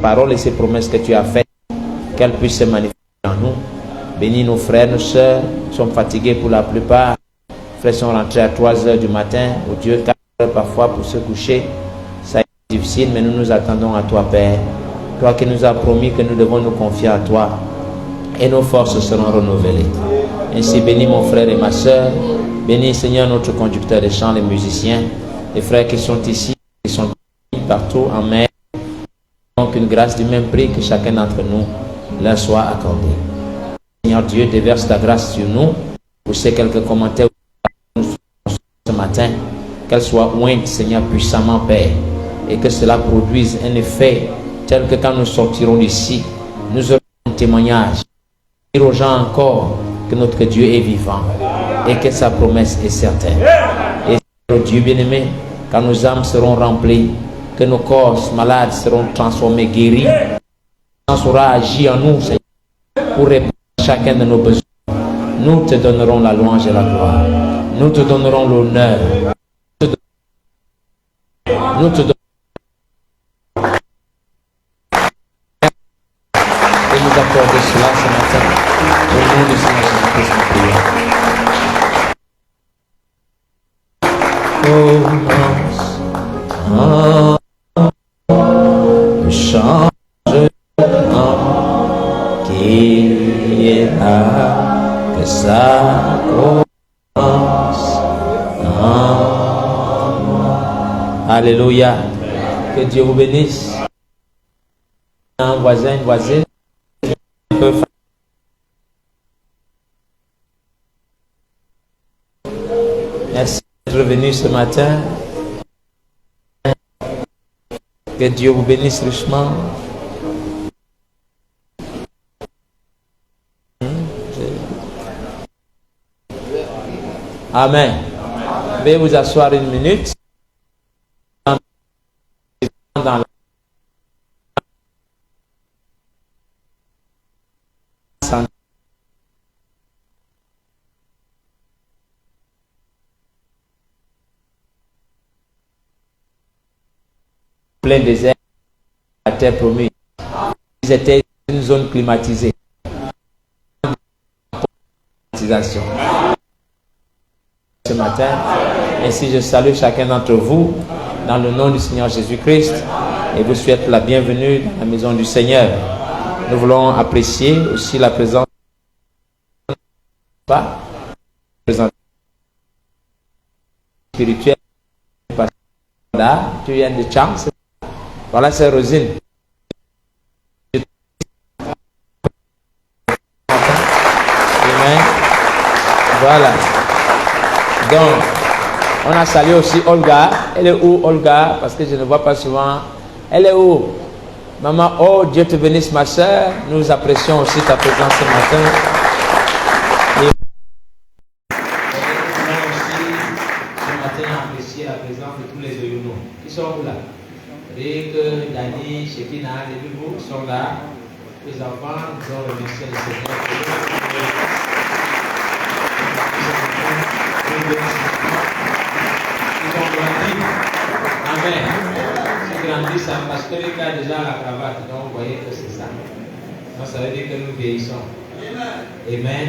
paroles et ces promesses que tu as faites, qu'elles puissent se manifester en nous. Bénis nos frères, nos sœurs, qui sont fatigués pour la plupart. Les frères sont rentrés à 3 heures du matin, au Dieu, 4 heures parfois pour se coucher. Ça a été difficile, mais nous nous attendons à toi, Père. Toi qui nous as promis que nous devons nous confier à toi. Et nos forces seront renouvelées. Ainsi, bénis mon frère et ma sœur. Bénis, Seigneur, notre conducteur de chant, les musiciens, les frères qui sont ici, qui sont partout en mer. Donc, une grâce du même prix que chacun d'entre nous leur soit accordée. Seigneur Dieu, déverse ta grâce sur nous. Pour ces quelques commentaires ce matin, qu'elle soit ointe, Seigneur, puissamment, Père, et que cela produise un effet tel que quand nous sortirons d'ici, nous aurons un témoignage. Dire aux gens encore que notre Dieu est vivant et que sa promesse est certaine. Et Seigneur Dieu bien-aimé, quand nos âmes seront remplies, que nos corps malades seront transformés, guéris, on saura agir en nous, Seigneur, pour répondre à chacun de nos besoins. Nous te donnerons la louange et la gloire. Nous te donnerons l'honneur. Nous te donnerons et nous accorder cela ce matin. Au nom du Seigneur Jésus-Christ, nous prions. Qu'il y a que ça commence. Alléluia. Que Dieu vous bénisse. Un voisin, une voisine. Merci d'être venu ce matin. Que Dieu vous bénisse richement. Amen. Veuillez vous asseoir une minute. Dans la plein désert, la terre promise. Ils étaient dans une zone climatisée. Ce matin, ainsi je salue chacun d'entre vous dans le nom du Seigneur Jésus-Christ et vous souhaite la bienvenue dans la maison du Seigneur. Nous voulons apprécier aussi la présence spirituelle. Là, tu viens de chance. Voilà, c'est Rosine. Amen. Voilà. Donc, on a salué aussi Olga. Elle est où, Olga? Parce que je ne vois pas souvent. Elle est où? Maman, oh, Dieu te bénisse, ma soeur. Nous apprécions aussi ta présence ce matin. Et nous allons aussi ce matin apprécier la présence de tous les Oyunos. Ils sont où là? Rick, Dani, Shekina, les bibous sont là. Les enfants, nous allons remercier le Seigneur. Ils ont grandi. Amen. Ils grandissent parce que le cas déjà la cravate. Donc vous voyez que c'est ça. Donc ça veut dire que nous vieillissons. Amen.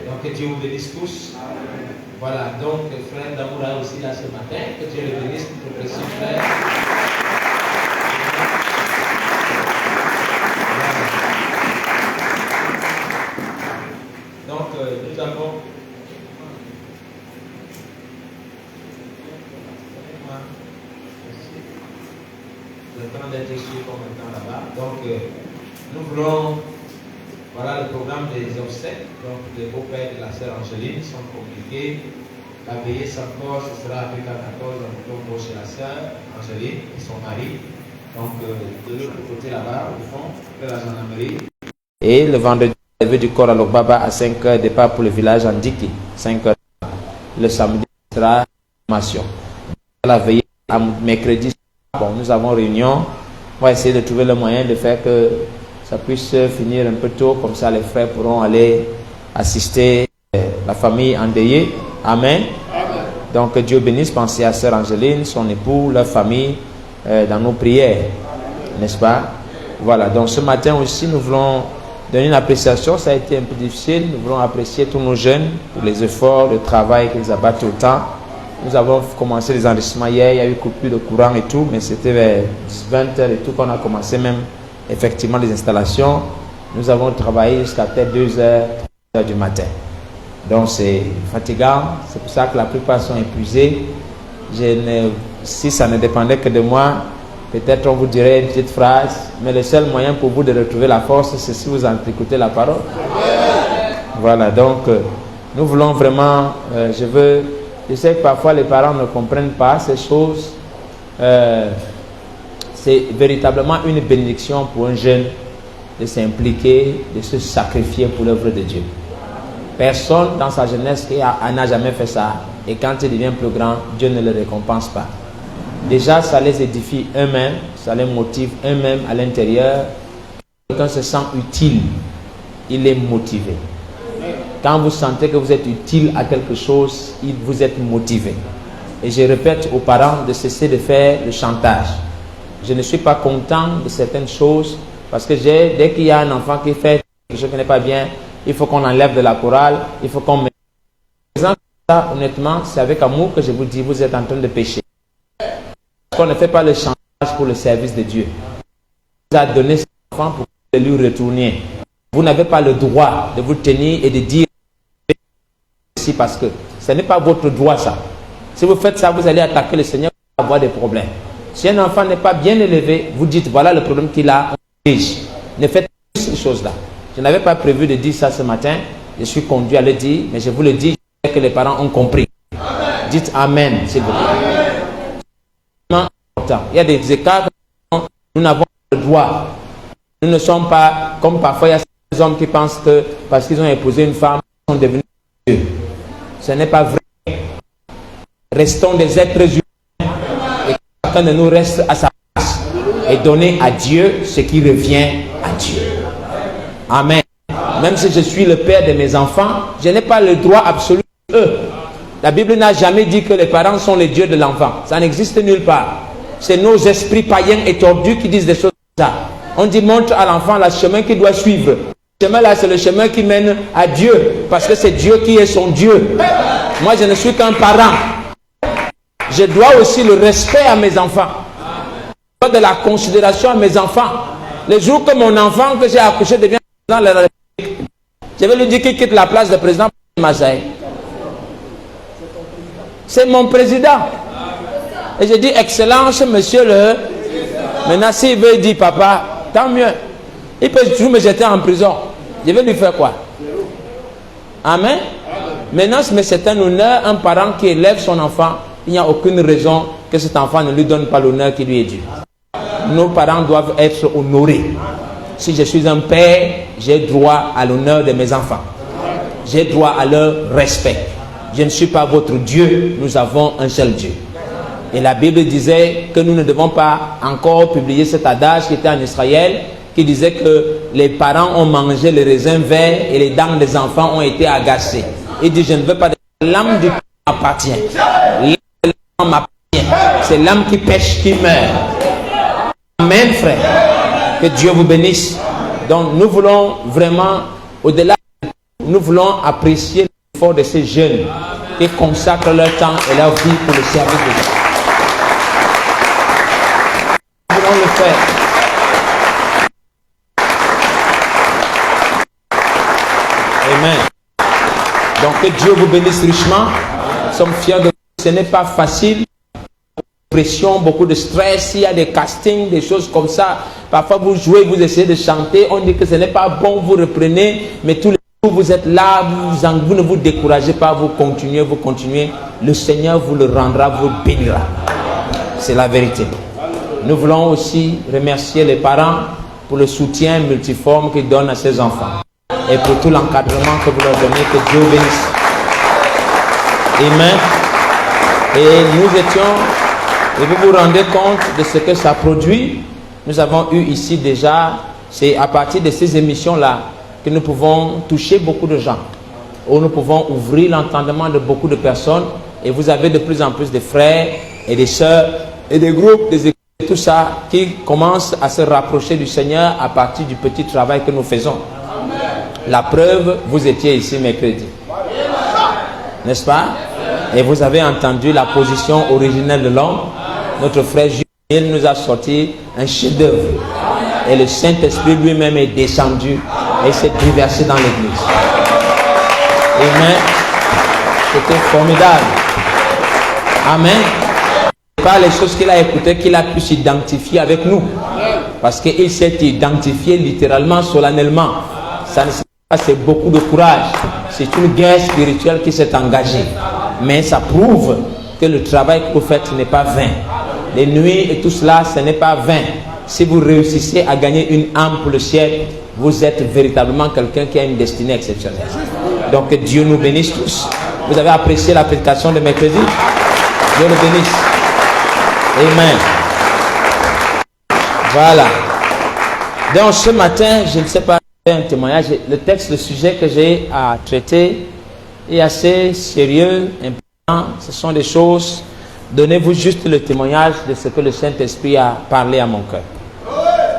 Donc que Dieu vous bénisse tous. Voilà. Donc frère Damoura aussi là ce matin. Que Dieu le bénisse, notre précieux frère. Donc nous avons le temps d'être ici comme maintenant là-bas. Donc, nous voulons, voilà le programme des obsèques. Donc, les beaux-pères de la sœur Angéline sont compliqués. La veillée sans corps, ce sera avec la 14 en octobre chez la sœur Angéline et son mari. Donc, de l'autre côté là-bas, au fond, de la gendarmerie. Et le vendredi, levé du corps à l'Okbaba à 5h, départ pour le village Andiki, 5h. Le samedi sera formation. La veillée à mercredi. Bon, nous avons réunion. On va essayer de trouver le moyen de faire que ça puisse finir un peu tôt. Comme ça, les frères pourront aller assister la famille endeuillée. Amen. Donc, Dieu bénisse. Pensez à sœur Angéline, son époux, leur famille, dans nos prières. N'est-ce pas? Voilà, donc ce matin aussi, nous voulons donner une appréciation. Ça a été un peu difficile. Nous voulons apprécier tous nos jeunes pour les efforts, le travail qu'ils abattent autant. Nous avons commencé les enregistrements hier, il y a eu coupure de courant et tout, mais c'était vers 20h et tout qu'on a commencé même effectivement les installations. Nous avons travaillé jusqu'à peut-être 2h, 3h du matin. Donc c'est fatigant, c'est pour ça que la plupart sont épuisés. Si ça ne dépendait que de moi, peut-être on vous dirait une petite phrase, mais le seul moyen pour vous de retrouver la force, c'est si vous écoutez la parole. Voilà, donc nous voulons vraiment, je sais que parfois les parents ne comprennent pas ces choses. C'est véritablement une bénédiction pour un jeune de s'impliquer, de se sacrifier pour l'œuvre de Dieu. Personne dans sa jeunesse n'a jamais fait ça. Et quand il devient plus grand, Dieu ne le récompense pas. Déjà, ça les édifie eux-mêmes, ça les motive eux-mêmes à l'intérieur. Quelqu'un se sent utile, il est motivé. Quand vous sentez que vous êtes utile à quelque chose, vous êtes motivé. Et je répète aux parents de cesser de faire le chantage. Je ne suis pas content de certaines choses parce que dès qu'il y a un enfant qui fait quelque chose qui n'est pas bien, il faut qu'on enlève de la chorale, il faut qu'on mette. Ça, honnêtement, c'est avec amour que je vous dis, vous êtes en train de pécher. Parce qu'on ne fait pas le chantage pour le service de Dieu. Vous avez donné cet enfant pour que vous lui retourniez. Vous n'avez pas le droit de vous tenir et de dire ceci parce que ce n'est pas votre droit ça. Si vous faites ça, vous allez attaquer le Seigneur, vous allez avoir des problèmes. Si un enfant n'est pas bien élevé, vous dites voilà le problème qu'il a, on dirige. Ne faites pas ces choses-là. Je n'avais pas prévu de dire ça ce matin. Je suis conduit à le dire, mais je vous le dis, je sais que les parents ont compris. Amen. Dites Amen, s'il vous plaît. Il y a des écarts que nous n'avons pas le droit. Nous ne sommes pas, comme parfois il y a des hommes qui pensent que parce qu'ils ont épousé une femme, ils sont devenus Dieu. Ce n'est pas vrai. Restons des êtres humains et chacun de nous reste à sa place et donner à Dieu ce qui revient à Dieu. Amen. Même si je suis le père de mes enfants, je n'ai pas le droit absolu eux. La Bible n'a jamais dit que les parents sont les dieux de l'enfant. Ça n'existe nulle part. C'est nos esprits païens et tordus qui disent des choses comme ça. On dit montre à l'enfant le chemin qu'il doit suivre. Ce chemin-là, c'est le chemin qui mène à Dieu. Parce que c'est Dieu qui est son Dieu. Moi, je ne suis qu'un parent. Je dois aussi le respect à mes enfants. Je dois de la considération à mes enfants. Le jour que mon enfant que j'ai accouché devient président de la République, je vais lui dire qu'il quitte la place de président de Mazaï. C'est mon président. Et je dis, Excellence, monsieur le... Maintenant, s'il veut dire, papa, tant mieux. Il peut toujours me jeter en prison. Je vais lui faire quoi? Amen. Maintenant, mais c'est un honneur, un parent qui élève son enfant. Il n'y a aucune raison que cet enfant ne lui donne pas l'honneur qui lui est dû. Nos parents doivent être honorés. Si je suis un père, j'ai droit à l'honneur de mes enfants. J'ai droit à leur respect. Je ne suis pas votre Dieu, nous avons un seul Dieu. Et la Bible disait que nous ne devons pas encore publier cet adage qui était en Israël, qui disait que les parents ont mangé les raisins verts et les dents des enfants ont été agacées. Il dit, je ne veux pas de l'âme du corps m'appartient. L'âme m'appartient. C'est l'âme qui pêche qui meurt. Amen, frère. Que Dieu vous bénisse. Donc nous voulons vraiment, au-delà, nous voulons apprécier l'effort de ces jeunes qui consacrent leur temps et leur vie pour le service de Dieu. Nous voulons le faire. Amen. Donc que Dieu vous bénisse richement. Nous sommes fiers de vous. Ce n'est pas facile. Pression, beaucoup de stress, il y a des castings, des choses comme ça. Parfois vous jouez, vous essayez de chanter, on dit que ce n'est pas bon, vous reprenez, mais tous les jours vous êtes là, vous ne vous découragez pas, vous continuez. Le Seigneur vous le rendra, vous le bénira. C'est la vérité. Nous voulons aussi remercier les parents pour le soutien multiforme qu'ils donnent à ces enfants et pour tout l'encadrement que vous leur donnez, que Dieu bénisse. Amen. Et nous étions... Et vous vous rendez compte de ce que ça produit. Nous avons eu ici déjà, c'est à partir de ces émissions-là que nous pouvons toucher beaucoup de gens, où nous pouvons ouvrir l'entendement de beaucoup de personnes. Et vous avez de plus en plus de frères et des sœurs et des groupes, des équipes tout ça qui commence à se rapprocher du Seigneur à partir du petit travail que nous faisons. La preuve, vous étiez ici mercredi. N'est-ce pas? Et vous avez entendu la position originelle de l'homme. Notre frère Julien nous a sorti un chef-d'œuvre. Et le Saint-Esprit lui-même est descendu et s'est déversé dans l'église. Amen. C'était formidable. Amen. Pas les choses qu'il a écoutées qu'il a pu s'identifier avec nous. Parce qu'il s'est identifié littéralement, solennellement. Ça ne c'est pas, c'est beaucoup de courage. C'est une guerre spirituelle qui s'est engagée. Mais ça prouve que le travail que vous faites n'est pas vain. Les nuits et tout cela, ce n'est pas vain. Si vous réussissez à gagner une âme pour le ciel, vous êtes véritablement quelqu'un qui a une destinée exceptionnelle. Donc que Dieu nous bénisse tous. Vous avez apprécié la prédication de mercredi? Dieu nous bénisse. Amen. Voilà. Donc ce matin, je ne sais pas, un témoignage. Le texte, le sujet que j'ai à traiter est assez sérieux, important. Ce sont des choses. Donnez-vous juste le témoignage de ce que le Saint-Esprit a parlé à mon cœur.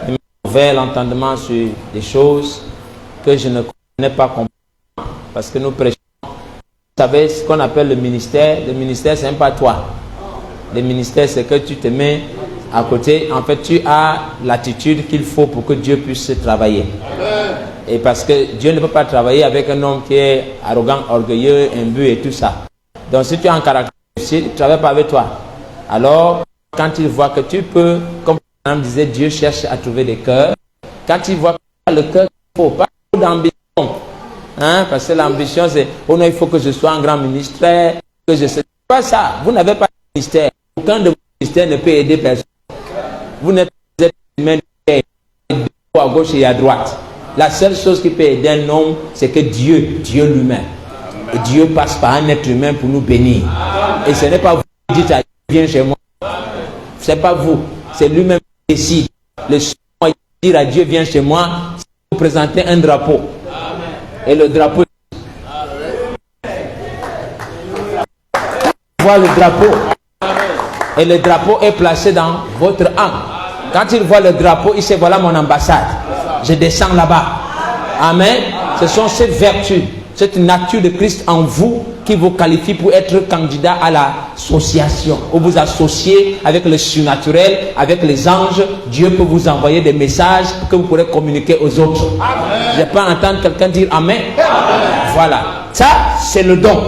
Il m'a ouvert l'entendement sur des choses que je ne connais pas comprendre. Parce que nous prêchons. Vous savez ce qu'on appelle le ministère. Le ministère, c'est même pas toi. Le ministère, c'est que tu te mets à côté. En fait, tu as l'attitude qu'il faut pour que Dieu puisse travailler. Et parce que Dieu ne peut pas travailler avec un homme qui est arrogant, orgueilleux, imbu et tout ça. Donc si tu as un caractère, il ne travaille pas avec toi. Alors, quand il voit que tu peux, comme on disait, Dieu cherche à trouver des cœurs. Quand il voit que le cœur, il ne faut pas d'ambition. Hein? Parce que l'ambition, c'est, oh non, il faut que je sois un grand ministre, que je sais. Pas ça. Vous n'avez pas de ministère. Aucun de vos ministères ne peut aider personne. Vous n'êtes pas humain à gauche et à droite. La seule chose qui peut aider un homme, c'est que Dieu lui-même. Et Dieu passe par un être humain pour nous bénir. Amen. Et ce n'est pas vous qui dites à Dieu, viens chez moi. Ce n'est pas vous. C'est lui-même qui décide. Le seul moyen de dire à Dieu, viens chez moi, c'est vous présenter un drapeau. Amen. Et le drapeau, voit le drapeau. Amen. Et le drapeau est placé dans votre âme. Quand il voit le drapeau, il sait, voilà mon ambassade. Je descends là-bas. Amen. Ce sont ces vertus, cette nature de Christ en vous qui vous qualifie pour être candidat à l'association. Où vous associez avec le surnaturel, avec les anges. Dieu peut vous envoyer des messages que vous pourrez communiquer aux autres. Je n'ai pas entendu quelqu'un dire Amen. Voilà. Ça, c'est le don.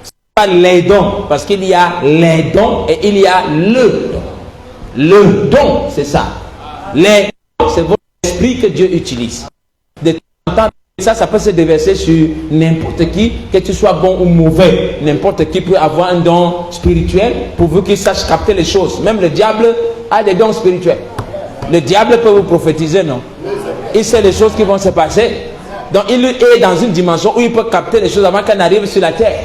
C'est pas les dons. Parce qu'il y a les dons et il y a le don. Le don, c'est ça. Les dons, c'est votre esprit que Dieu utilise. De temps en temps, ça peut se déverser sur n'importe qui, que tu sois bon ou mauvais. N'importe qui peut avoir un don spirituel pourvu qu'il sache capter les choses. Même le diable a des dons spirituels. Le diable peut vous prophétiser, non? Il sait les choses qui vont se passer. Donc il est dans une dimension où il peut capter les choses avant qu'elles n'arrivent sur la terre.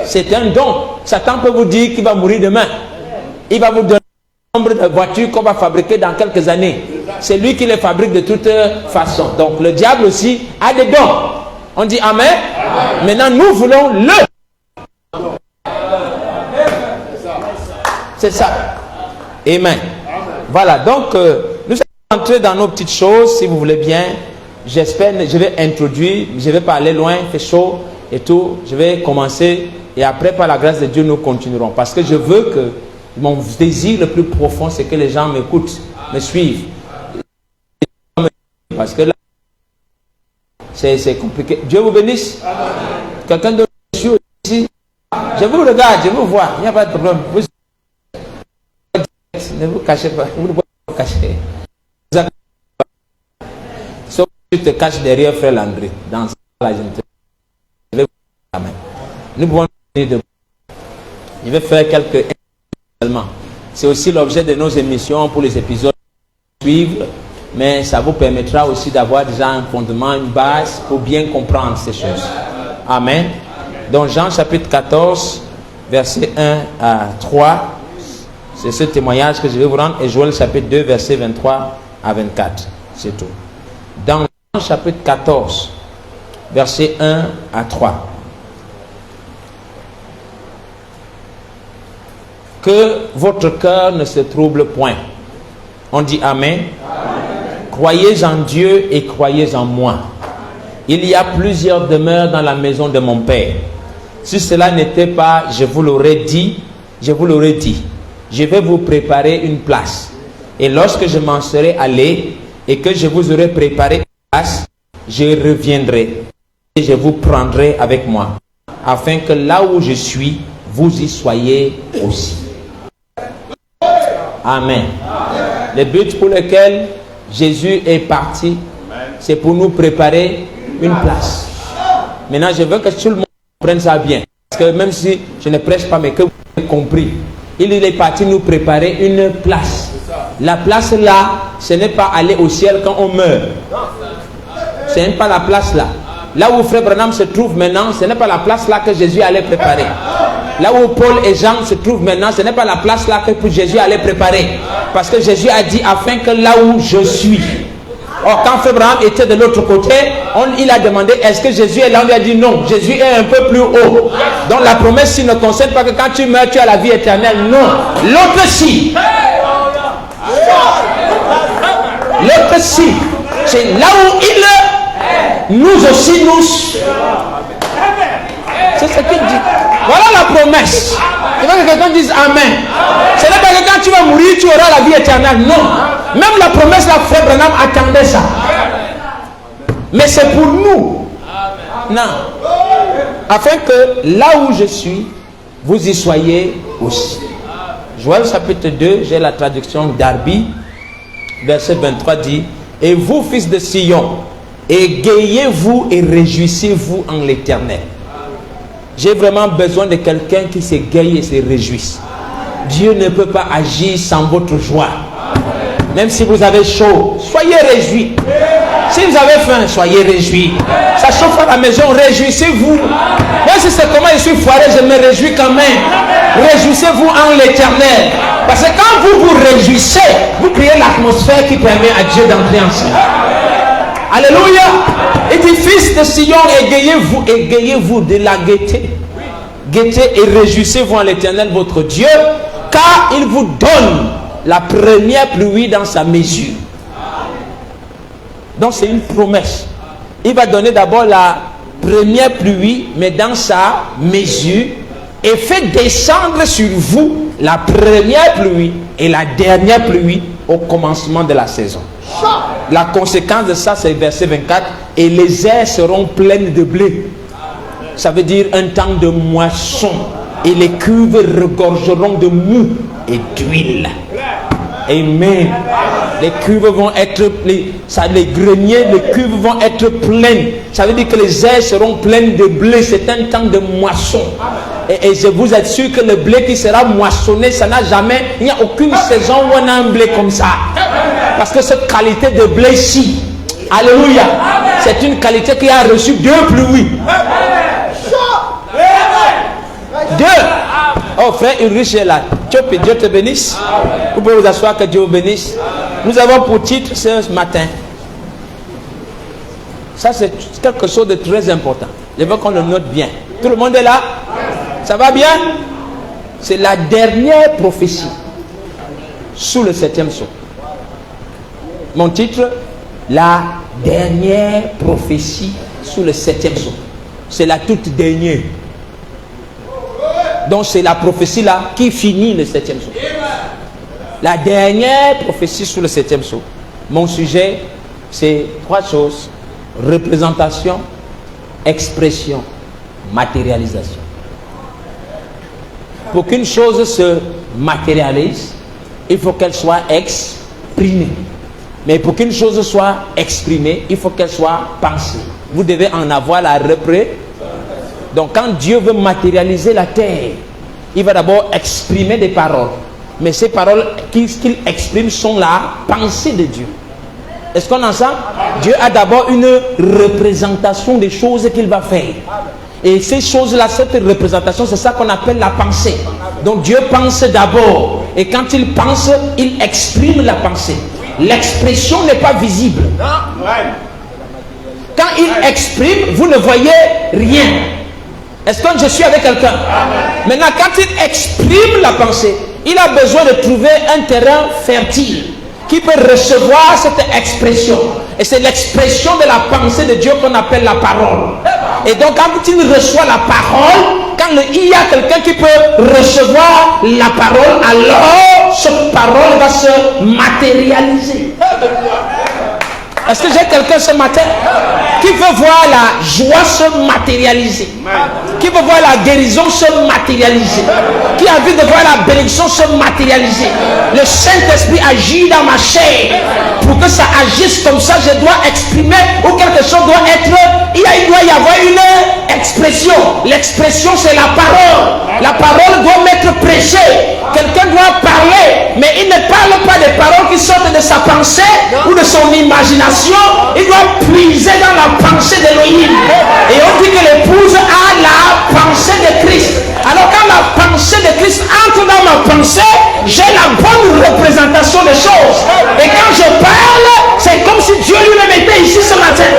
C'est un don. Satan peut vous dire qu'il va mourir demain. Il va vous donner le nombre de voitures qu'on va fabriquer dans quelques années. C'est lui qui les fabrique de toute façon. Donc le diable aussi a des dons. On dit Amen. Amen. Maintenant nous voulons le. C'est ça. Amen. Voilà. Donc nous allons entrer dans nos petites choses si vous voulez bien. J'espère, je vais introduire, je vais pas aller loin, il fait chaud et tout. Je vais commencer et après par la grâce de Dieu nous continuerons. Parce que je veux que mon désir le plus profond c'est que les gens m'écoutent, me suivent. Parce que là, c'est compliqué. Dieu vous bénisse. Quelqu'un de ici. Je vous regarde, je vous vois. Il n'y a pas de problème. Vous... Ne vous cachez pas. Vous ne pouvez pas vous cacher. Sauf que tu te caches derrière frère Landry. Dans la gente. Je vais vous dire. Nous pouvons de... Je vais faire quelques seulement. C'est aussi l'objet de nos émissions pour les épisodes suivre. Mais ça vous permettra aussi d'avoir déjà un fondement, une base pour bien comprendre ces choses. Amen. Donc Jean chapitre 14, verset 1 à 3. C'est ce témoignage que je vais vous rendre. Et Joël chapitre 2, verset 23 à 24. C'est tout. Dans Jean chapitre 14, verset 1 à 3. Que votre cœur ne se trouble point. On dit Amen. Croyez en Dieu et croyez en moi. Il y a plusieurs demeures dans la maison de mon Père. Si cela n'était pas, je vous l'aurais dit. Je vais vous préparer une place. Et lorsque je m'en serai allé et que je vous aurai préparé une place, je reviendrai et je vous prendrai avec moi, afin que là où je suis, vous y soyez aussi. Amen. Le but pour lequel Jésus est parti, c'est pour nous préparer une place. Maintenant, je veux que tout le monde comprenne ça bien. Parce que même si je ne prêche pas, mais que vous avez compris, il est parti nous préparer une place. La place là, ce n'est pas aller au ciel quand on meurt. Ce n'est pas la place là. Là où Frère Branham se trouve maintenant, ce n'est pas la place là que Jésus allait préparer. Là où Paul et Jean se trouvent maintenant, ce n'est pas la place là que Jésus allait préparer. Parce que Jésus a dit, afin que là où je suis. Or, quand Frère Branham était de l'autre côté, il a demandé, est-ce que Jésus est là? On lui a dit non, Jésus est un peu plus haut. Donc la promesse ne concerne pas que quand tu meurs, tu as la vie éternelle. Non, l'autre si. L'autre si. C'est là où il est. Nous aussi, nous. C'est ce qu'il dit. Voilà la promesse. Il faut que quelqu'un dise Amen. Ce n'est pas que quand tu vas mourir, tu auras la vie éternelle. Non. Même la promesse, la Frère Branham attendait ça. Mais c'est pour nous. Non. Afin que là où je suis, vous y soyez aussi. Joël chapitre 2, j'ai la traduction d'Arby. Verset 23 dit, et vous, fils de Sion, égayez-vous et réjouissez-vous en l'Éternel. J'ai vraiment besoin de quelqu'un qui s'égaye et se réjouisse. Dieu ne peut pas agir sans votre joie. Même si vous avez chaud, soyez réjouis. Si vous avez faim, soyez réjouis. Ça chauffe à la maison, réjouissez-vous. Même si c'est comment je suis foiré, je me réjouis quand même. Réjouissez-vous en l'Éternel. Parce que quand vous vous réjouissez, vous créez l'atmosphère qui permet à Dieu d'entrer en scène. Alléluia. Il dit, fils de Sion, égayez-vous de la gaieté. Gaieté et réjouissez-vous en l'Éternel votre Dieu, car il vous donne la première pluie dans sa mesure. Donc c'est une promesse. Il va donner d'abord la première pluie, mais dans sa mesure, et fait descendre sur vous la première pluie et la dernière pluie au commencement de la saison. La conséquence de ça, c'est verset 24. Et les airs seront pleines de blé. Ça veut dire un temps de moisson. Et les cuves regorgeront de mou et d'huile. Amen. Les cuves vont être, les greniers, les cuves vont être pleines. Ça veut dire que les airs seront pleines de blé. C'est un temps de moisson. Et je vous assure que le blé qui sera moissonné, ça n'a jamais, il n'y a aucune saison où on a un blé comme ça. Parce que cette qualité de blé-ci, alléluia, c'est une qualité qui a reçu deux pluies. Deux. Oh frère Ulrich est là. Dieu te bénisse. Vous pouvez vous asseoir, que Dieu vous bénisse. Nous avons pour titre ce matin. Ça c'est quelque chose de très important. Je veux qu'on le note bien. Tout le monde est là? Ça va bien? C'est la dernière prophétie sous le 7e sceau. Mon titre, la dernière prophétie sous le 7e sceau. C'est la toute dernière. Donc c'est la prophétie là qui finit le 7e sceau. La dernière prophétie sous le 7e sceau. Mon sujet, c'est trois choses. Représentation, expression, matérialisation. Pour qu'une chose se matérialise, il faut qu'elle soit exprimée. Mais pour qu'une chose soit exprimée, il faut qu'elle soit pensée. Vous devez en avoir la représentation. Donc quand Dieu veut matérialiser la terre, il va d'abord exprimer des paroles. Mais ces paroles qu'il exprime sont la pensée de Dieu. Est-ce qu'on entend? Dieu a d'abord une représentation des choses qu'il va faire. Et ces choses-là, cette représentation, c'est ça qu'on appelle la pensée. Donc Dieu pense d'abord. Et quand il pense, il exprime la pensée. L'expression n'est pas visible. Quand il exprime, vous ne voyez rien. Est-ce que je suis avec quelqu'un? Maintenant, quand il exprime la pensée, il a besoin de trouver un terrain fertile qui peut recevoir cette expression. Et c'est l'expression de la pensée de Dieu qu'on appelle la parole. Et donc quand tu reçois la parole, il y a quelqu'un qui peut recevoir la parole, alors cette parole va se matérialiser. Est-ce que j'ai quelqu'un ce matin qui veut voir la joie se matérialiser, qui veut voir la guérison se matérialiser, qui a envie de voir la bénédiction se matérialiser? Le Saint-Esprit agit dans ma chair. Pour que ça agisse comme ça, je dois exprimer, ou quelque chose doit être, il doit y avoir une expression. L'expression, c'est la parole. La parole doit m'être prêchée. Quelqu'un doit parler, mais il ne parle pas des paroles qui sortent de sa pensée ou de son imagination. Il doit puiser dans la pensée d'Élohim. Et on dit que l'épouse a la pensée de Christ. Alors quand la pensée de Christ entre dans ma pensée, j'ai la bonne représentation des choses. Et quand je parle, c'est comme si Dieu lui-même était ici ce matin.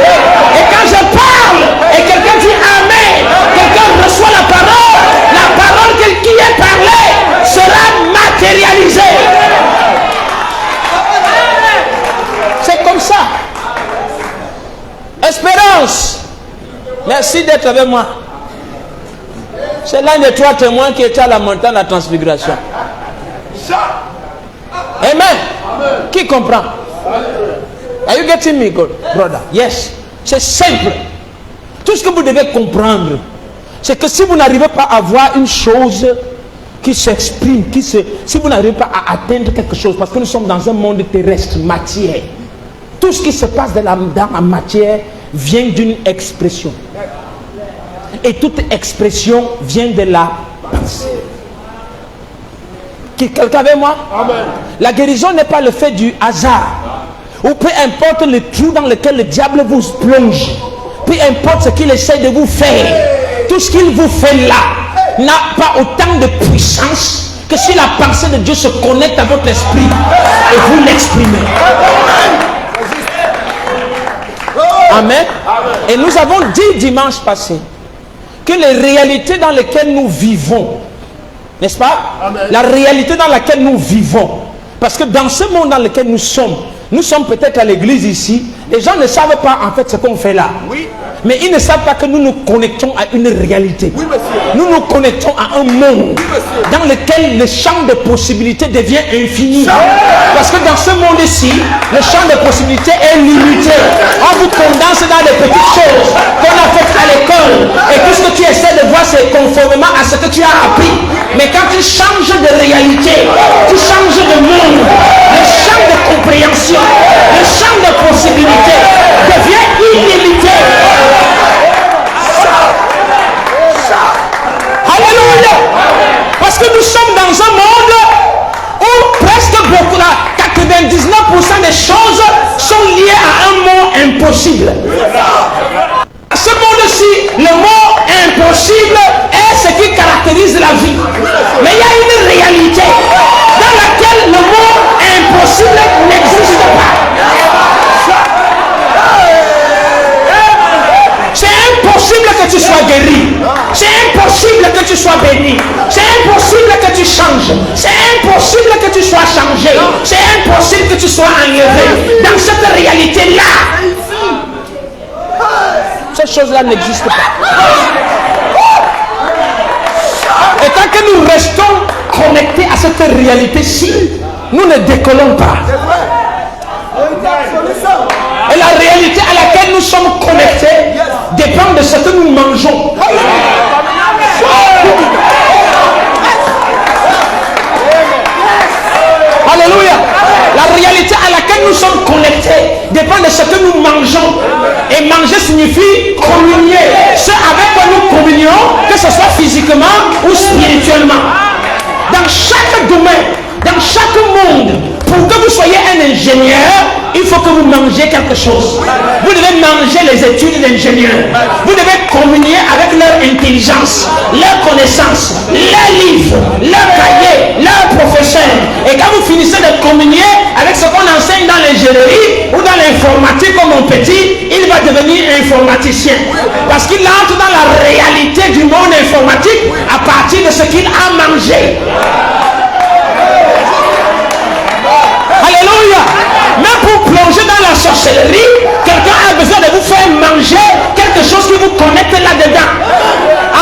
Et quand je parle, et quelqu'un dit Amen, quelqu'un reçoit la parole qui est parlée sera matérialisée. C'est comme ça. Espérance. Merci d'être avec moi. C'est l'un des 3 témoins qui était à la montagne de la transfiguration. Amen. Qui comprend? Are you getting me, God, brother? Yes. C'est simple. Tout ce que vous devez comprendre, c'est que si vous n'arrivez pas à voir une chose qui s'exprime, si vous n'arrivez pas à atteindre quelque chose, parce que nous sommes dans un monde terrestre, matière. Tout ce qui se passe dans la matière vient d'une expression. Et toute expression vient de la pensée. Quelqu'un avec moi? Amen. La guérison n'est pas le fait du hasard. Ou peu importe le trou dans lequel le diable vous plonge. Peu importe ce qu'il essaie de vous faire. Tout ce qu'il vous fait là n'a pas autant de puissance que si la pensée de Dieu se connecte à votre esprit et vous l'exprimez. Amen. Et nous avons dit dimanche passé que les réalités dans lesquelles nous vivons, n'est-ce pas? Amen. La réalité dans laquelle nous vivons, parce que dans ce monde dans lequel nous sommes peut-être à l'église ici, les gens ne savent pas en fait ce qu'on fait là. Oui. Mais ils ne savent pas que nous nous connectons à une réalité. Oui, nous nous connectons à un monde dans lequel le champ de possibilités devient infini. Parce que dans ce monde-ci, le champ de possibilités est limité. On vous condense dans des petites choses qu'on a faites à l'école. Et tout ce que tu essaies de voir, c'est conformément à ce que tu as appris. Mais quand tu changes de réalité, tu changes de monde, le champ de compréhension, le champ de possibilités devient illimité. Alléluia. Parce que nous sommes dans un monde où presque beaucoup, 99% des choses sont liées à un mot impossible. À ce monde-ci, le mot impossible est ce qui caractérise la vie. Mais il y a une réalité dans laquelle le mot impossible n'existe pas. C'est impossible que tu sois guéri. C'est impossible que tu sois béni. C'est impossible que tu changes. C'est impossible que tu sois changé. C'est impossible que tu sois enlevé. Dans cette réalité-là, cette chose-là n'existe pas. Et tant que nous restons connectés à cette réalité-ci, nous ne décollons pas. Et la réalité à laquelle nous sommes connectés dépend de ce que nous mangeons. Alléluia. La réalité à laquelle nous sommes connectés dépend de ce que nous mangeons. Et manger signifie communier. Ce avec quoi nous communions, que ce soit physiquement ou spirituellement. Dans chaque domaine, dans chaque monde, pour que vous soyez un ingénieur, il faut que vous mangez quelque chose. Vous devez manger les études d'ingénieur. Vous devez communier avec leur intelligence, leur connaissance, leurs livres, leurs cahiers, leurs professeurs. Et quand vous finissez de communier avec ce qu'on enseigne dans l'ingénierie ou dans l'informatique comme mon petit, il va devenir informaticien. Parce qu'il entre dans la réalité du monde informatique à partir de ce qu'il a mangé. sorcellerie, quelqu'un a besoin de vous faire manger quelque chose qui vous connecte là-dedans.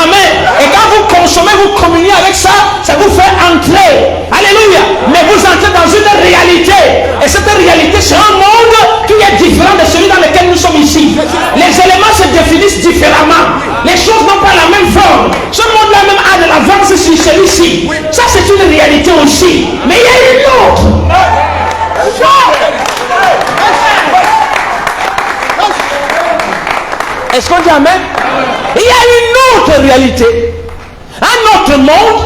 Amen. Et quand vous consommez, vous communiez avec ça, ça vous fait entrer. Alléluia. Mais vous entrez dans une réalité. Et cette réalité, c'est un monde qui est différent de celui dans lequel nous sommes ici. Les éléments se définissent différemment. Les choses n'ont pas la même forme. Ce monde-là même a de l'avance sur celui-ci. Ça, c'est une réalité aussi. Mais il y a une autre. Est-ce qu'on dit amen? Il y a une autre réalité. Un autre monde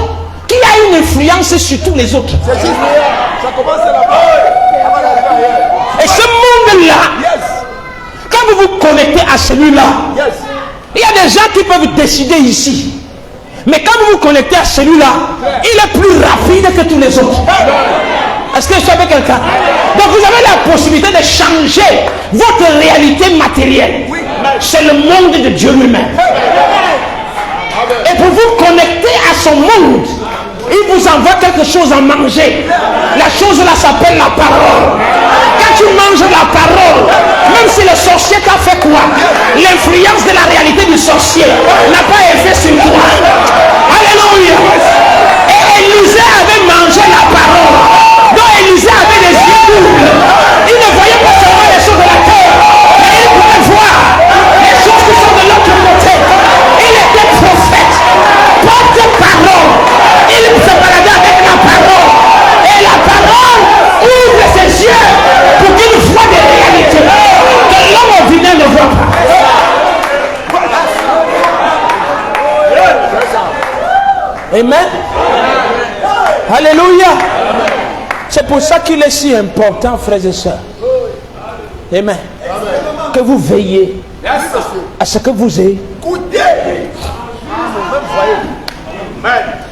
qui a une influence sur tous les autres. Ça commence là-bas. Et ce monde-là, quand vous vous connectez à celui-là, il y a des gens qui peuvent décider ici. Mais quand vous vous connectez à celui-là, il est plus rapide que tous les autres. Est-ce que je suis avec quelqu'un? Donc vous avez la possibilité de changer votre réalité matérielle. C'est le monde de Dieu lui-même. Et pour vous connecter à son monde, il vous envoie quelque chose à manger. La chose là s'appelle la parole. Quand tu manges la parole, même si le sorcier t'a fait quoi, l'influence de la réalité du sorcier n'a pas effet sur toi. Alléluia. Et Élisée avait mangé la parole. Donc Élisée avait des yeux doubles. Il ne voyait pas seulement les choses de la terre, mais il pouvait voir les choses qui sont de l'autre côté. Il était prophète, porte-parole. Il se baladait avec la parole. Et la parole ouvre ses yeux pour qu'il voit des réalités que l'homme ordinaire ne voit pas. Amen. Alléluia. C'est pour ça qu'il est si important, frères et sœurs. Amen. Que vous veillez à ce que vous écoutez.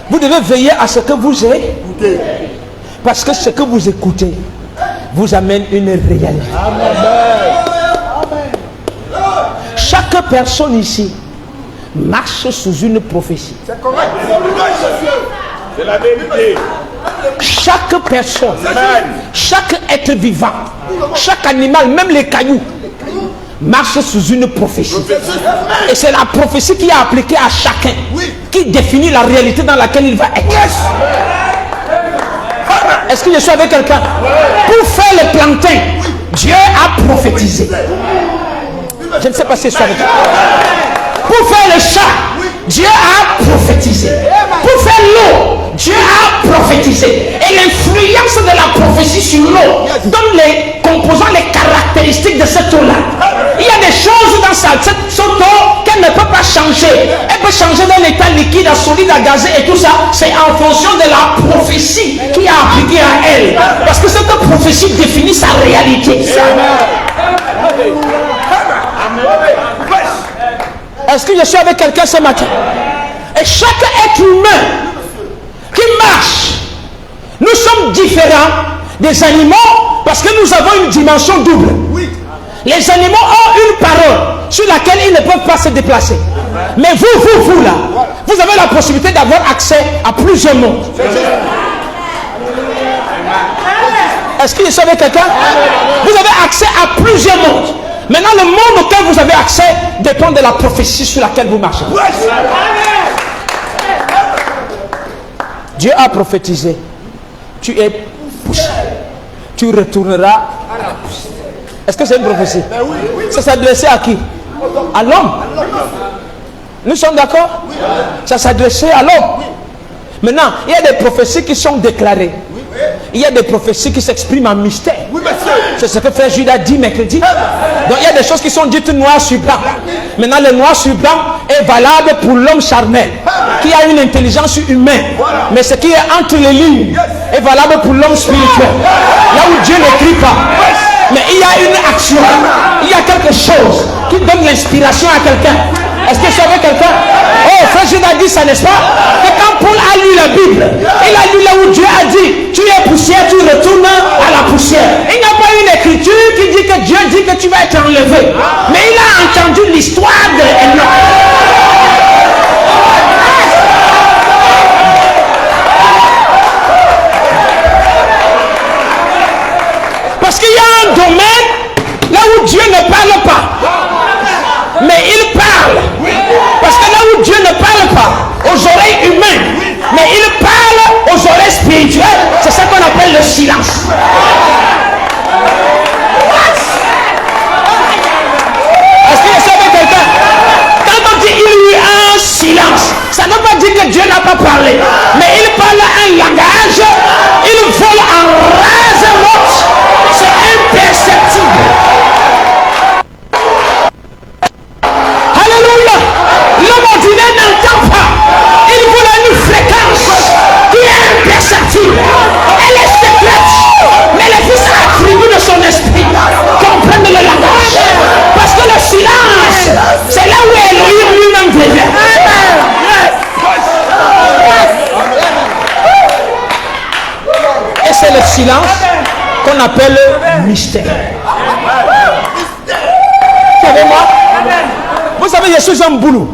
Vous devez veiller à ce que vous écoutez. Parce que ce que vous écoutez vous amène une réalité. Chaque personne ici marche sous une prophétie. C'est correct. C'est la vérité. Chaque personne, chaque être vivant, chaque animal, même les cailloux, marche sous une prophétie. Et c'est la prophétie qui est appliquée à chacun, qui définit la réalité dans laquelle il va être. Est-ce que je suis avec quelqu'un? Pour faire le plantain, Dieu a prophétisé. Je ne sais pas si je suis avec toi. Pour faire le chat, Dieu a prophétisé. Pour faire l'eau, Dieu a prophétisé. Et l'influence de la prophétie sur l'eau donne les composants, les caractéristiques de cette eau-là. Il y a des choses dans cette eau qu'elle ne peut pas changer. Elle peut changer d'un état liquide à solide, à gazé et tout ça. C'est en fonction de la prophétie qui est appliquée à elle. Parce que cette prophétie définit sa réalité. Est-ce que je suis avec quelqu'un ce matin? Et chaque être humain qui marche, nous sommes différents des animaux parce que nous avons une dimension double. Les animaux ont une parole sur laquelle ils ne peuvent pas se déplacer. Mais vous là, vous avez la possibilité d'avoir accès à plusieurs mondes. Est-ce que je suis avec quelqu'un? Vous avez accès à plusieurs mondes. Maintenant, le monde auquel vous avez accès dépend de la prophétie sur laquelle vous marchez. Dieu a prophétisé. Tu es poussé. Tu retourneras à la poussière. Est-ce que c'est une prophétie? Ça s'adressait à qui? À l'homme. Nous sommes d'accord? Ça s'adressait à l'homme. Maintenant, il y a des prophéties qui sont déclarées. Il y a des prophéties qui s'expriment en mystère. C'est ce que frère Judas dit mercredi. Donc il y a des choses qui sont dites noir sur blanc. Maintenant le noir sur blanc est valable pour l'homme charnel qui a une intelligence humaine. Mais ce qui est entre les lignes est valable pour l'homme spirituel. Là où Dieu n'écrit pas. Mais il y a une action. Il y a quelque chose qui donne l'inspiration à quelqu'un. Est-ce que je suis avec quelqu'un? Oh, frère Judas dit ça, n'est-ce pas? Et quand Paul a lu la Bible, il a lu là où Dieu a dit, tu es poussière, tu retournes à la poussière. Il n'y a pas une écriture qui dit que Dieu dit que tu vas être enlevé. Mais il a entendu l'histoire de Enoch. Parce qu'il y a un domaine là ne parle pas. Mais il parle. Parce que là où Dieu ne parle pas aux oreilles humaines, mais il parle aux oreilles spirituelles, c'est ça qu'on appelle le silence. Est-ce que vous savez quelqu'un? Quand on dit il y a un silence, ça ne veut pas dire que Dieu n'a pas parlé, mais il parle un langage, il vole en rase morte, c'est imperceptible. Alléluia. L'homme ordinaire n'entend pas, il vole à une fréquence qui est imperceptible, elle est secrète, mais les fils attribuent de son esprit comprennent le langage, parce que le silence, c'est là où Elohim lui-même vient. Et c'est le silence qu'on appelle mystère. Savez-moi, vous savez, je suis un boulot,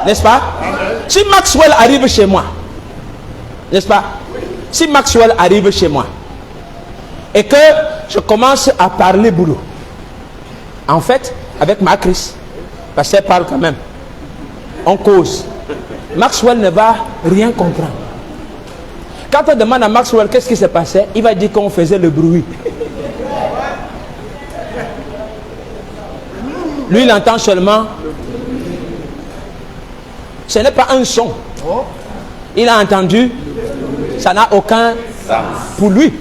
n'est-ce pas? Si Maxwell arrive chez moi, n'est-ce pas? Si Maxwell arrive chez moi et que je commence à parler boulot, en fait, avec ma Chris, parce qu'elle parle quand même, on cause. Maxwell ne va rien comprendre. Quand on demande à Maxwell qu'est-ce qui s'est passé, il va dire qu'on faisait le bruit. Lui, il entend seulement. Ce n'est pas un son. Il a entendu. Ça n'a aucun sens pour lui.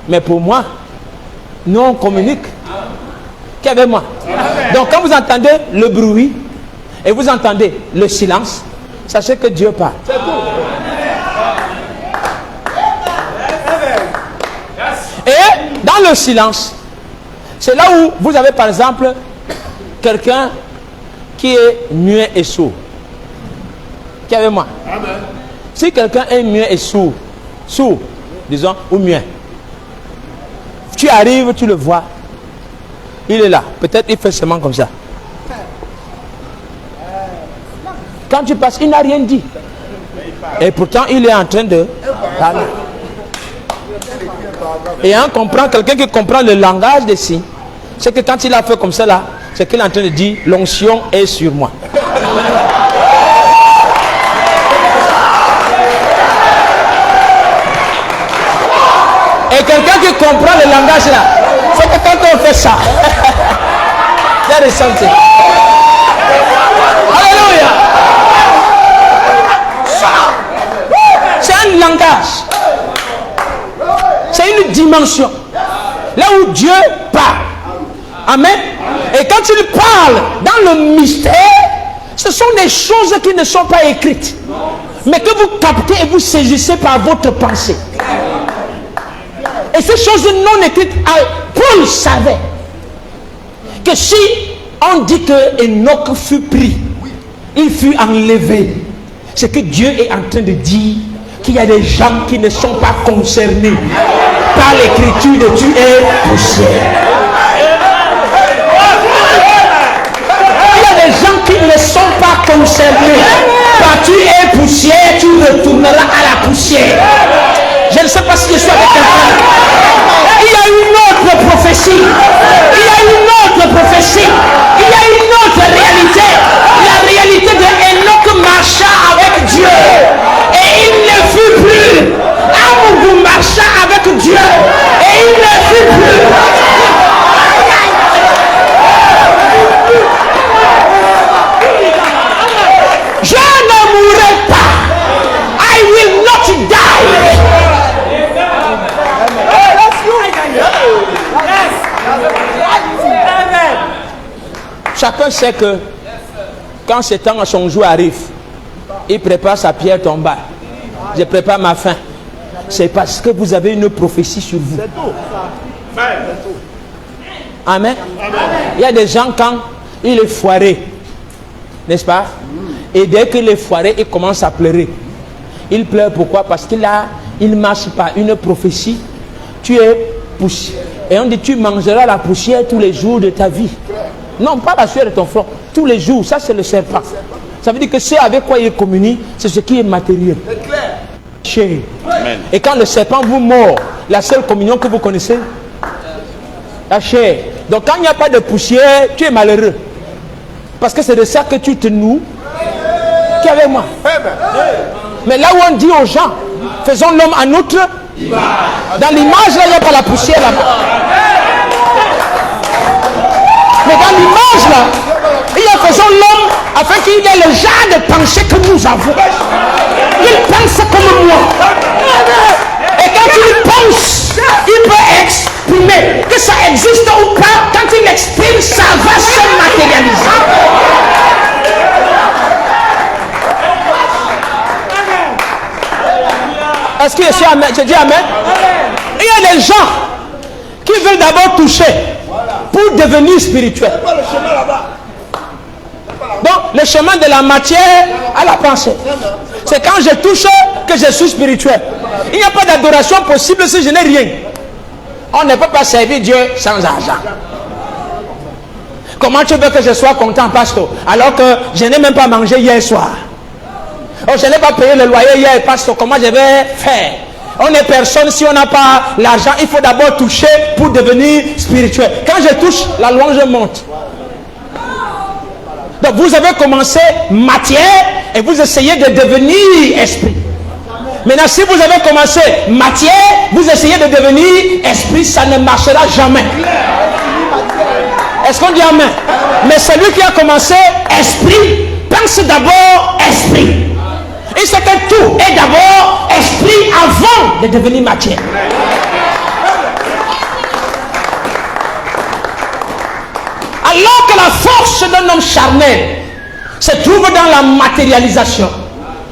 Mais pour moi, nous on communique. Qu'avec moi. Donc quand vous entendez le bruit et vous entendez le silence, sachez que Dieu parle. Et dans le silence, c'est là où vous avez par exemple quelqu'un qui est muet et sourd. Qui est avec moi? Amen. Si quelqu'un est muet et sourd, disons, ou muet, tu arrives, tu le vois, il est là, peut-être il fait seulement comme ça. Quand tu passes, il n'a rien dit. Et pourtant, il est en train de parler. Et on comprend, quelqu'un qui comprend le langage des signes, c'est que quand il a fait comme ça là, c'est qu'il est en train de dire, l'onction est sur moi. Et quelqu'un qui comprend le langage là, c'est que quand on fait ça, il y a des sentiments. Alléluia. C'est un langage. C'est une dimension. Là où Dieu parle. Amen. Et quand il parle dans le mystère, ce sont des choses qui ne sont pas écrites, mais que vous captez et vous saisissez par votre pensée. Et ces choses non écrites, Paul savait que si on dit que Enoch fut pris, il fut enlevé, c'est que Dieu est en train de dire qu'il y a des gens qui ne sont pas concernés par l'écriture de tu es poussière. Il y a des gens qui ne sont pas concernés par tu es poussière, tu retourneras à la poussière. Je ne sais pas si je suis avec quelqu'un. Il y a une autre prophétie. Il y a une autre prophétie. Il y a une autre réalité. La réalité de Enoch marcha avec Dieu. Et il ne fut plus. Amougou marcha avec Dieu. Et il ne fut plus. Je ne mourrai pas. I will not die. Chacun sait que quand ce temps à son jour arrive, il prépare sa pierre tombale. Je prépare ma fin. C'est parce que vous avez une prophétie sur vous. Amen. Il y a des gens quand il est foiré, n'est-ce pas? Et dès qu'il est foiré, il commence à pleurer. Il pleure pourquoi? Parce qu'il ne marche pas. Une prophétie, tu es poussière. Et on dit tu mangeras la poussière tous les jours de ta vie. Non, pas la sueur de ton front. Tous les jours, ça c'est le serpent. Ça veut dire que ce avec quoi il communie, c'est ce qui est matériel. C'est clair. Amen. Et quand le serpent vous mord, la seule communion que vous connaissez, la chair. Donc quand il n'y a pas de poussière, tu es malheureux. Parce que c'est de ça que tu te noues. Qui est avec moi? Mais là où on dit aux gens, faisons l'homme à notre image. Dans l'image, là, il n'y a pas la poussière là-bas. Mais dans l'image, là, il y a faisons l'homme afin qu'il ait le genre de pensée que nous avons. Il pense comme moi. Et quand il pense, il peut exprimer. Que ça existe ou pas, quand il exprime, ça va se matérialiser. Est-ce que je suis amen? Je dis amen. Il y a des gens qui veulent d'abord toucher pour devenir spirituel. Donc le chemin de la matière à la pensée. C'est quand je touche que je suis spirituel. Il n'y a pas d'adoration possible si je n'ai rien. On ne peut pas servir Dieu sans argent. Comment tu veux que je sois content, pasteur, alors que je n'ai même pas mangé hier soir? Oh, je n'ai pas payé le loyer hier, pasteur, comment je vais faire? On n'est personne si on n'a pas l'argent. Il faut d'abord toucher pour devenir spirituel. Quand je touche, la louange monte. Donc vous avez commencé matière et vous essayez de devenir esprit. Maintenant, si vous avez commencé matière, vous essayez de devenir esprit, ça ne marchera jamais. Est-ce qu'on dit amen? Mais celui qui a commencé esprit, pense d'abord esprit. Il sait que tout est d'abord esprit avant de devenir matière. Alors que la force d'un homme charnel se trouve dans la matérialisation,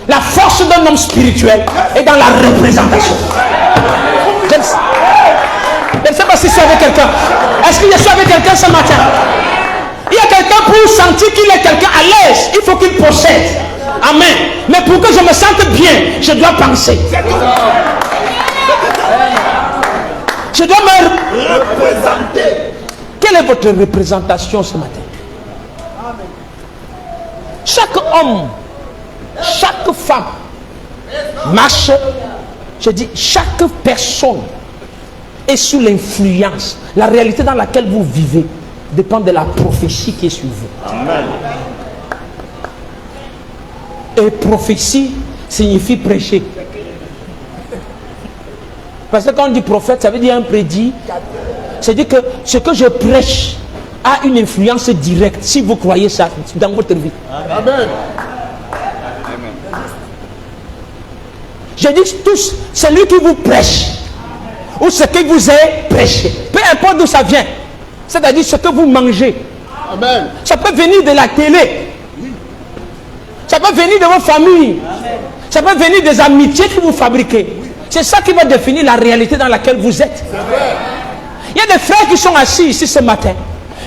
la force d'un homme spirituel est dans la représentation. Je ne sais pas si c'est avec quelqu'un. Est-ce qu'il y a avec quelqu'un ce matin? Il y a quelqu'un pour sentir qu'il est quelqu'un à l'aise. Il faut qu'il possède. Amen. Mais pour que je me sente bien, je dois penser. Je dois me représenter. Quelle est votre représentation ce matin? Chaque homme, chaque femme marche. Je dis, chaque personne est sous l'influence. La réalité dans laquelle vous vivez dépend de la prophétie qui est sur vous. Amen. Et prophétie signifie prêcher. Parce que quand on dit prophète, ça veut dire un prédit. C'est-à-dire que ce que je prêche a une influence directe, si vous croyez ça, dans votre vie. Amen. Je dis tous, celui qui vous prêche, ou ce que vous est prêché, peu importe d'où ça vient, c'est-à-dire ce que vous mangez. Amen. Ça peut venir de la télé. Ça peut venir de vos familles. Ça peut venir des amitiés que vous fabriquez. C'est ça qui va définir la réalité dans laquelle vous êtes. Il y a des frères qui sont assis ici ce matin,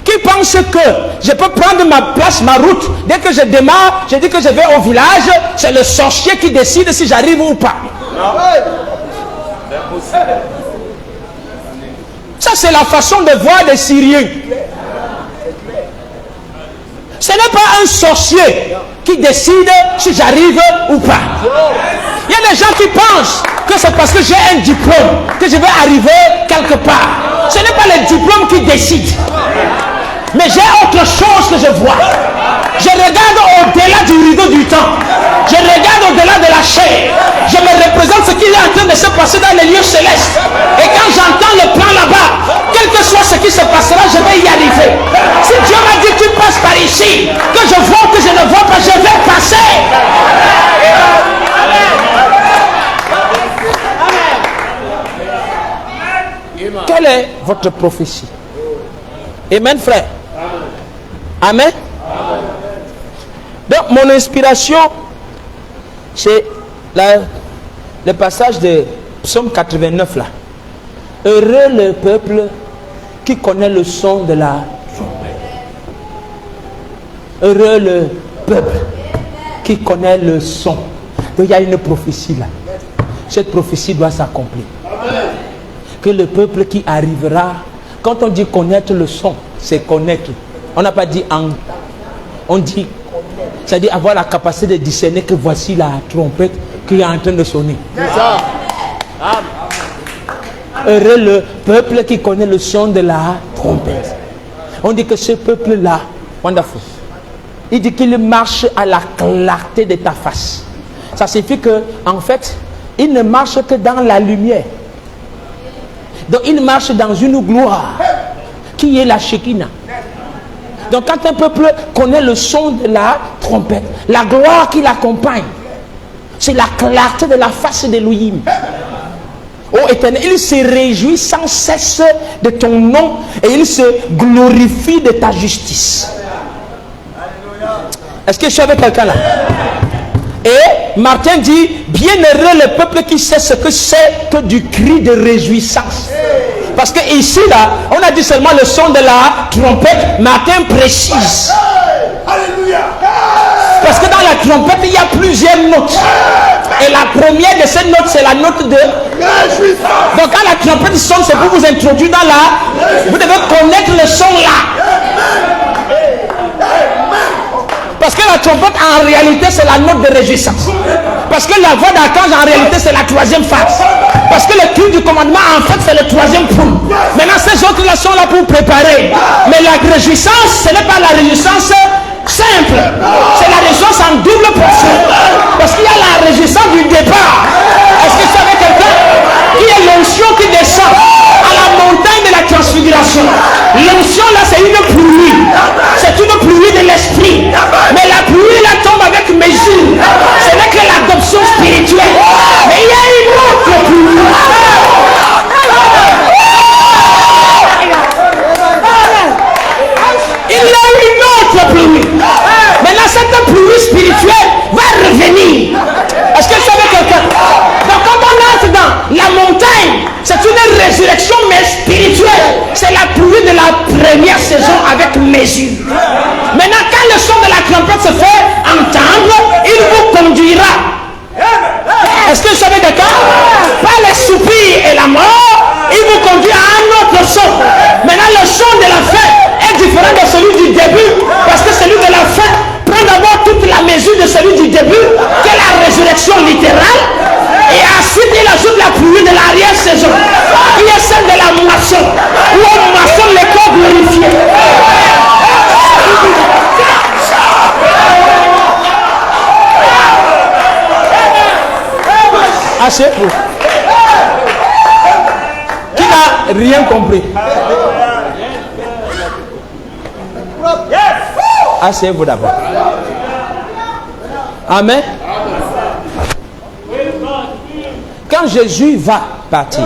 qui pensent que je peux prendre ma place, ma route. Dès que je démarre, je dis que je vais au village, c'est le sorcier qui décide si j'arrive ou pas. Ça, c'est la façon de voir des Syriens. Ce n'est pas un sorcier qui décide si j'arrive ou pas. Il y a des gens qui pensent que c'est parce que j'ai un diplôme que je vais arriver quelque part. Ce n'est pas le diplôme qui décide. Mais j'ai autre chose que je vois. Je regarde au-delà du rideau du temps. Je regarde au-delà de la chair. Je me représente ce qui est en train de se passer dans les lieux célestes. Et quand j'entends le plan là-bas, quel que soit ce qui se passera, je vais y arriver. Si Dieu m'a dit tu passes par ici, que je vois, que je ne vois pas, je vais passer. Quelle est votre prophétie? Amen, frère. Amen. Donc, mon inspiration, c'est le passage de Psaume 89 là. Heureux le peuple qui connaît le son de la trompette. Heureux le peuple qui connaît le son. Donc, il y a une prophétie là. Cette prophétie doit s'accomplir. Que le peuple qui arrivera, quand on dit connaître le son, c'est connaître. On n'a pas dit en. On dit, c'est-à-dire avoir la capacité de discerner que voici la trompette qui est en train de sonner. C'est ça. Heureux le peuple qui connaît le son de la trompette. On dit que ce peuple-là, wonderful, il dit qu'il marche à la clarté de ta face. Ça signifie que, en fait, il ne marche que dans la lumière. Donc il marche dans une gloire qui est la Shekinah. Donc quand un peuple connaît le son de la trompette, la gloire qui l'accompagne, c'est la clarté de la face d'Élohim. Ô Éternel, il se réjouit sans cesse de ton nom et il se glorifie de ta justice. Est-ce que je suis avec quelqu'un là? Et Martin dit, bienheureux le peuple qui sait ce que c'est que du cri de réjouissance. Parce que ici là, on a dit seulement le son de la trompette. Martin précise. Parce que dans la trompette, il y a plusieurs notes. Et la première de ces notes, c'est la note de réjouissance. Donc quand la trompette sonne, c'est pour vous introduire dans la... Vous devez connaître le son là. Parce que la trompette, en réalité, c'est la note de réjouissance. Parce que la voix d'archange, en réalité, c'est la troisième phase. Parce que le cri du commandement, en fait, c'est le troisième point. Maintenant, ces autres-là sont là pour préparer. Mais la réjouissance, ce n'est pas la réjouissance simple. C'est la réjouissance en double portion. Parce qu'il y a la réjouissance du départ. Est-ce que ça veut quelqu'un? Il y a l'onction qui descend à la montagne de la transfiguration. L'onction là, c'est une pluie. C'est une pluie de l'esprit. Mais la pluie là tombe avec mesure. Ce n'est que l'adoption spirituelle. Mais il y a une autre pluie. Il y a une autre pluie. Maintenant, cette pluie spirituelle va revenir. Est-ce que ça veut quelqu'un? Donc, quand on entre dans la montagne, c'est une résurrection, mais spirituelle. C'est la pluie de la première saison avec mesure. Maintenant, quand le son de la trompette se fait entendre, il vous conduira. Est-ce que vous savez de quoi? Pas les soupirs et la mort, il vous conduit à un autre son. Maintenant, le son de la fin est différent de celui du début, parce que celui de la fin prend d'abord toute la mesure de celui du début, qui est la résurrection littérale, et ensuite il ajoute la pluie de l'arrière-saison, qui est celle de la moisson, où on moissonne les corps glorifiés. Assez pour. Qui n'a rien compris? Asseyez-vous d'abord. Amen. Quand Jésus va partir,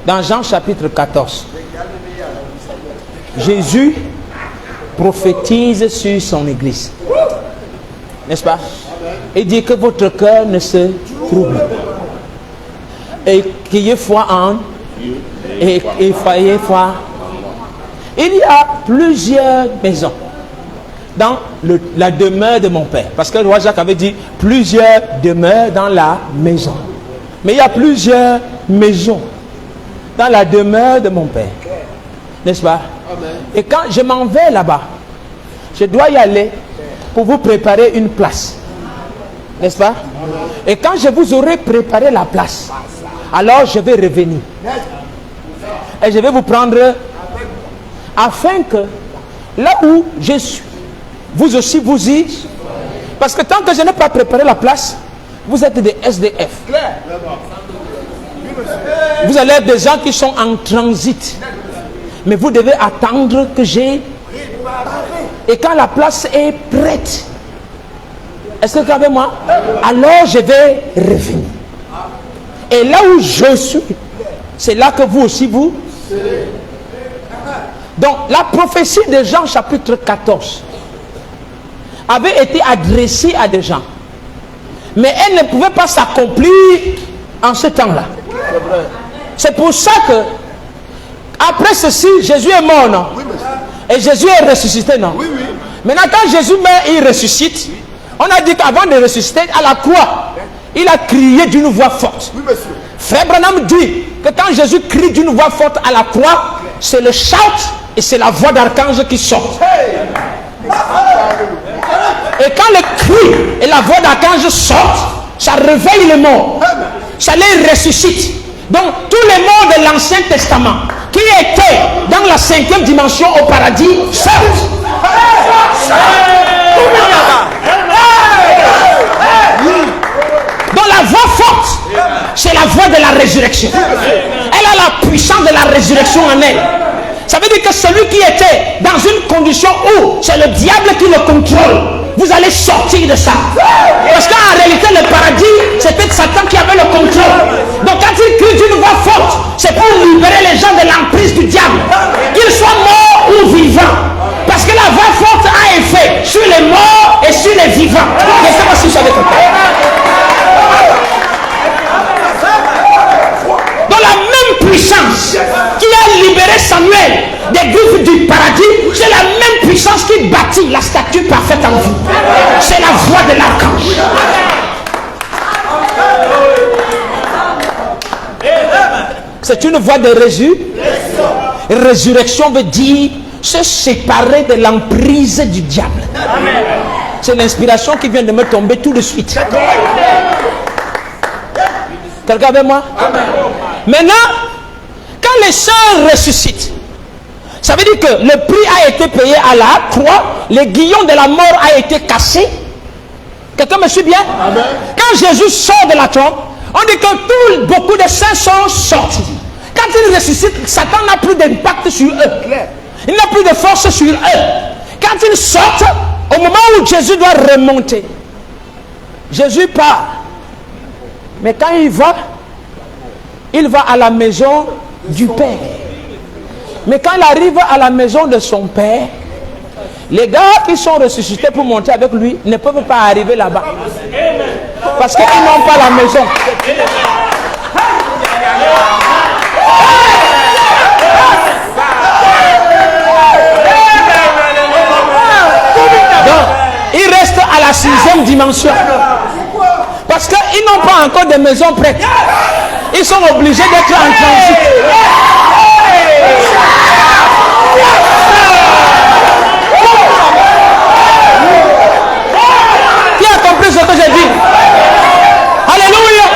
dans Jean chapitre 14, Jésus prophétise sur son église. N'est-ce pas? Il dit que votre cœur ne se trouble. Et qu'ayez foi en et ayez foi. Il y a plusieurs maisons dans la demeure de mon père. Parce que le roi Jacques avait dit plusieurs demeures dans la maison. Mais il y a plusieurs maisons dans la demeure de mon père. N'est-ce pas? Et quand je m'en vais là-bas, je dois y aller pour vous préparer une place. N'est-ce pas? Et quand je vous aurai préparé la place, alors je vais revenir. Et je vais vous prendre afin que là où je suis, vous aussi vous y. Parce que tant que je n'ai pas préparé la place, vous êtes des SDF. Vous allez être des gens qui sont en transit. Mais vous devez attendre que j'ai. Et quand la place est prête, est-ce que vous avez moi? Alors je vais revenir. Et là où je suis, c'est là que vous aussi vous. Donc la prophétie de Jean chapitre 14 avait été adressée à des gens. Mais elle ne pouvait pas s'accomplir en ce temps-là. C'est pour ça que après ceci, Jésus est mort, non? Et Jésus est ressuscité, non? Maintenant, quand Jésus meurt et il ressuscite, on a dit qu'avant de ressusciter à la croix, il a crié d'une voix forte. Frère Branham dit que quand Jésus crie d'une voix forte à la croix, c'est le shout et c'est la voix d'archange qui sort. Et quand le cri et la voix d'archange sortent, ça réveille les morts. Ça les ressuscite. Donc tous les morts de l'Ancien Testament qui qui étaient dans la 5e dimension au paradis sortent. Donc la voix forte, c'est la voix de la résurrection. Elle a la puissance de la résurrection en elle. Ça veut dire que celui qui était dans une condition où c'est le diable qui le contrôle, vous allez sortir de ça. Parce qu'en réalité, le paradis, c'était Satan qui avait le contrôle. Donc quand il crie d'une voix forte, c'est pour libérer les gens de l'emprise du diable, qu'ils soient morts ou vivants. Parce que la voix forte a effet sur les morts et sur les vivants. Je ne sais pas si vous savez donc la même puissance qui a libéré Samuel des griffes du paradis, c'est la même puissance qui bâtit la statue parfaite en vous. C'est la voix de l'archange. C'est une voix de résurrection veut dire se séparer de l'emprise du diable. C'est l'inspiration qui vient de me tomber tout de suite. Quelqu'un avec moi? Maintenant, quand les saints ressuscitent, ça veut dire que le prix a été payé à la croix, l'aiguillon de la mort a été cassé. Quelqu'un me suit bien? Amen. Quand Jésus sort de la tombe, on dit que beaucoup de saints sont sortis. Quand ils ressuscitent, Satan n'a plus d'impact sur eux. Il n'a plus de force sur eux. Quand ils sortent, au moment où Jésus doit remonter, Jésus part. Mais quand il va à la maison du Père. Mais quand il arrive à la maison de son Père, les gars qui sont ressuscités pour monter avec lui ne peuvent pas arriver là-bas. Parce qu'ils n'ont pas la maison. Donc, ils restent à la 6e dimension. Parce qu'ils n'ont pas encore de maison prête. Ils sont obligés d'être en transit. Qui a compris ce que j'ai dit? Alléluia.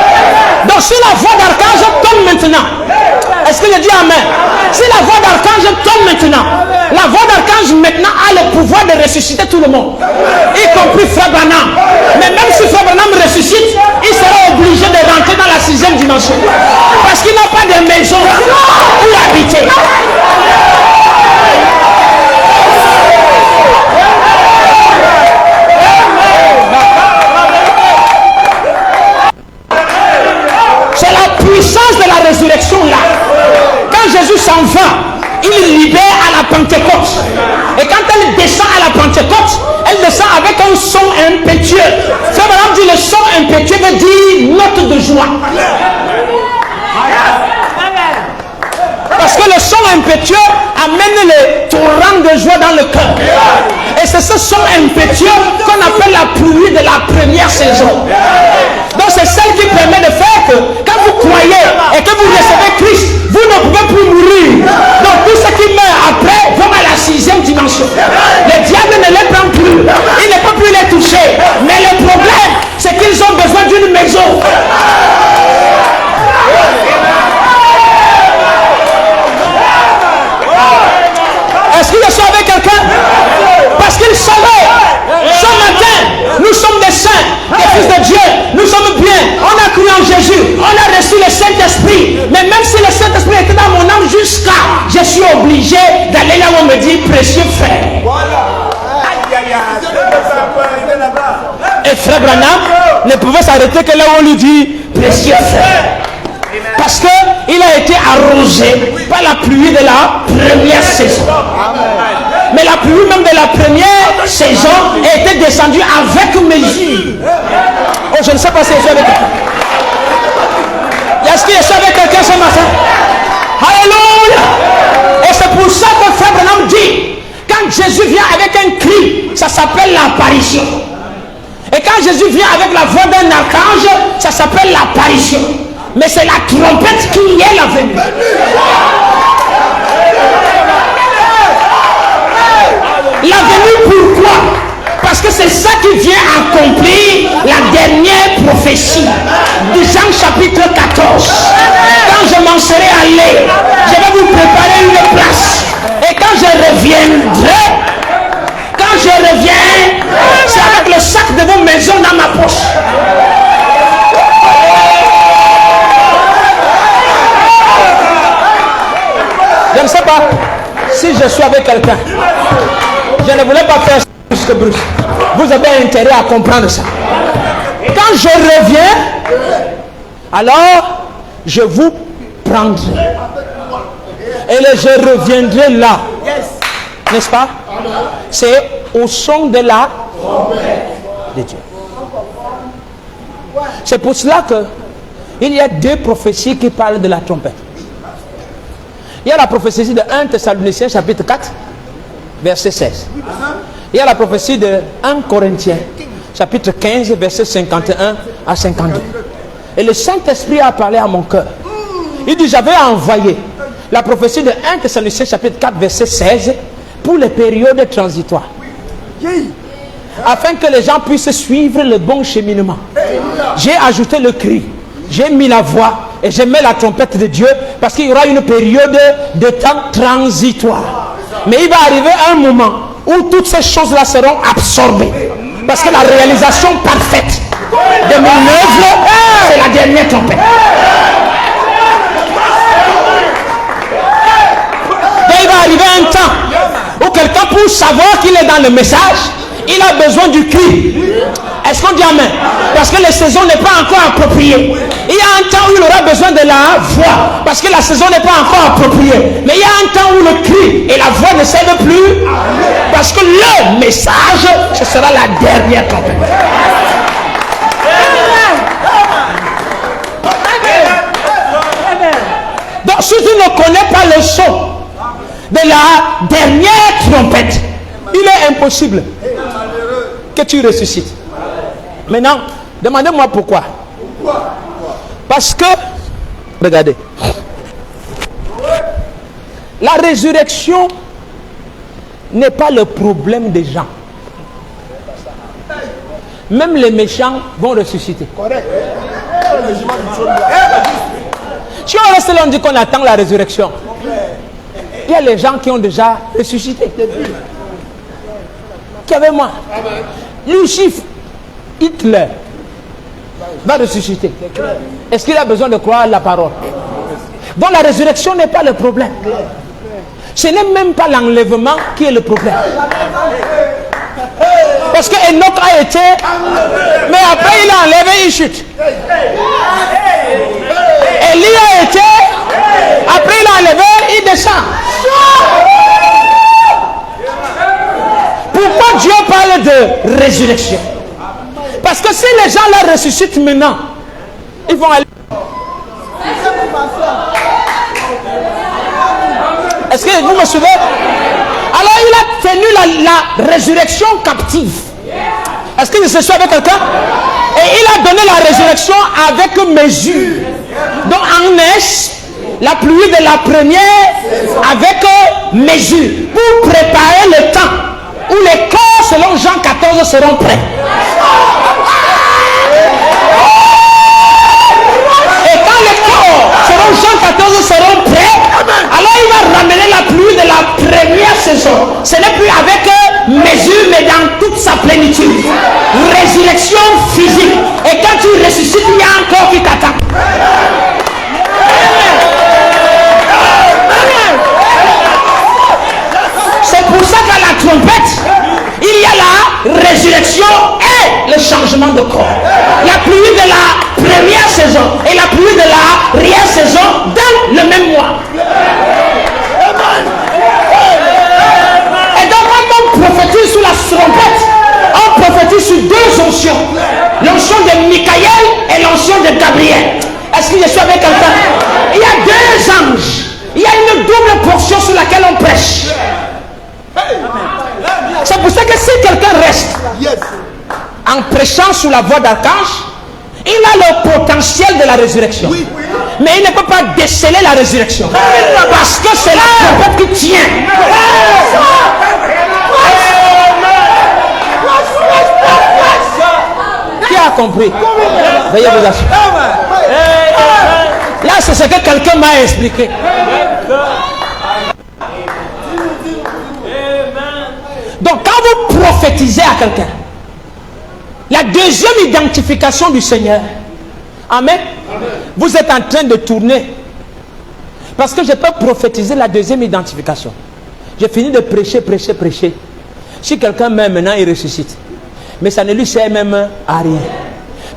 Donc si la voix d'archange tombe maintenant, est-ce que je dis amen? Si la voix d'archange tombe maintenant, la voix d'archange maintenant a le pouvoir de ressusciter tout le monde, y compris Frère Branham. Mais même si Frère Branham ressuscite, il sera obligé de rentrer dans la 6e dimension. Parce qu'il n'a pas de maison où habiter. C'est la puissance de la résurrection là. Quand Jésus s'en va, il libère à la Pentecôte. Et quand elle descend à la Pentecôte, elle descend avec un son impétueux. Frère Branham dit le son impétueux veut dire note de joie. Parce que le son impétueux amène le torrent de joie dans le cœur. Et c'est ce son impétueux qu'on appelle la pluie de la première saison. Donc c'est celle qui permet de faire que quand vous croyez et que vous recevez Christ, vous ne pouvez plus mourir. Donc tout ce qui meurt après vont à la 6e dimension. Le diable ne les prend plus. Il ne peut plus les toucher. Mais le problème, c'est qu'ils ont besoin d'une maison. Est-ce que je suis avec quelqu'un? Parce qu'il savait, ce matin, nous sommes des saints, des fils de Dieu, nous sommes bien, on a cru en Jésus, on a reçu le Saint-Esprit. Mais même si le Saint-Esprit était dans mon âme jusqu'à, je suis obligé d'aller là où on me dit précieux frère. Et frère Branham ne pouvait s'arrêter que là où on lui dit précieux frère. Parce qu'il a été arrosé par la pluie de la première saison. Mais la pluie même de la première saison était descendue avec mesure. Oh, je ne sais pas si je suis avec quelqu'un. Est-ce que je suis avec quelqu'un ce matin? Alléluia. Et c'est pour ça que Frère Branham dit, quand Jésus vient avec un cri, ça s'appelle l'apparition. Et quand Jésus vient avec la voix d'un archange, ça s'appelle l'apparition. Mais c'est la trompette qui est la venue. La venue pourquoi? Parce que c'est ça qui vient accomplir la dernière prophétie de Jean chapitre 14. Quand je m'en serai allé, je vais vous préparer reviendrai. Quand je reviens, c'est avec le sac de vos maisons dans ma poche. Je ne sais pas si je suis avec quelqu'un. Je ne voulais pas faire ça plus que Bruce. Vous avez intérêt à comprendre ça. Quand je reviens, alors je vous prendrai. Et je reviendrai là. N'est-ce pas? C'est au son de la de Dieu. C'est pour cela que il y a deux prophéties qui parlent de la trompette. Il y a la prophétie de 1 Thessaloniciens chapitre 4 verset 16. Il y a la prophétie de 1 Corinthiens chapitre 15 verset 51 à 52. Et le Saint-Esprit a parlé à mon cœur. Il dit, j'avais envoyé la prophétie de 1 Thessaloniciens chapitre 4 verset 16 pour les périodes transitoires, afin que les gens puissent suivre le bon cheminement. J'ai ajouté le cri, j'ai mis la voix et j'ai mis la trompette de Dieu, parce qu'il y aura une période de temps transitoire. Mais il va arriver un moment où toutes ces choses-là seront absorbées, parce que la réalisation parfaite de mon œuvre, c'est la dernière trompette. Et il va arriver un temps où quelqu'un, pour savoir qu'il est dans le message, il a besoin du cri. Est-ce qu'on dit amen? Parce que la saison n'est pas encore appropriée. Il y a un temps où il aura besoin de la voix, parce que la saison n'est pas encore appropriée. Mais il y a un temps où le cri et la voix ne servent plus, parce que le message, ce sera la dernière trompette. Donc si tu ne connais pas le son de la dernière trompette, il est impossible que tu ressuscites. Maintenant, demandez-moi pourquoi. Parce que, regardez, la résurrection n'est pas le problème des gens. Même les méchants vont ressusciter. Si on reste là, on dit qu'on attend la résurrection. Il y a les gens qui ont déjà ressuscité. Qui avait moi? Lucifer, Hitler va ressusciter. Est-ce qu'il a besoin de croire la parole? Donc la résurrection n'est pas le problème. Ce n'est même pas l'enlèvement qui est le problème. Parce que Enoch a été, mais après il a enlevé, il chute. Élie a été, après il a enlevé, il descend. Pourquoi Dieu parle de résurrection? Parce que si les gens la ressuscitent maintenant, ils vont aller. Est-ce que vous me suivez? Alors il a tenu la résurrection captive. Est-ce que je suis avec quelqu'un? Et il a donné la résurrection avec mesure. Donc en est la pluie de la première avec mesure, pour préparer le temps où les corps selon Jean 14 seront prêts. Et quand les corps selon Jean 14 seront prêts, alors il va ramener la pluie de la première saison. Ce n'est plus avec mesure, mais dans toute sa plénitude. Résurrection physique. Et quand tu ressuscites, il y a un corps qui t'attend. C'est pour ça qu'à la trompette, il y a la résurrection et le changement de corps. La pluie de la première saison et la pluie de la réelle saison dans le même mois. Et donc quand on prophétise sous la trompette, on prophétise sur deux onctions. L'onction de Michael et l'onction de Gabriel. Est-ce que je suis avec quelqu'un? Il y a deux anges. Il y a une double portion sur laquelle on prêche. C'est pour ça que si quelqu'un reste en prêchant sous la voix d'archange, il a le potentiel de la résurrection. Mais il ne peut pas déceler la résurrection. Parce que c'est la trompette qui tient. Qui a compris? Veuillez vous assurer. Là, c'est ce que quelqu'un m'a expliqué. Donc quand vous prophétisez à quelqu'un, la deuxième identification du Seigneur, amen, vous êtes en train de tourner. Parce que je peux prophétiser la deuxième identification. J'ai fini de prêcher. Si quelqu'un meurt maintenant, il ressuscite. Mais ça ne lui sert même à rien.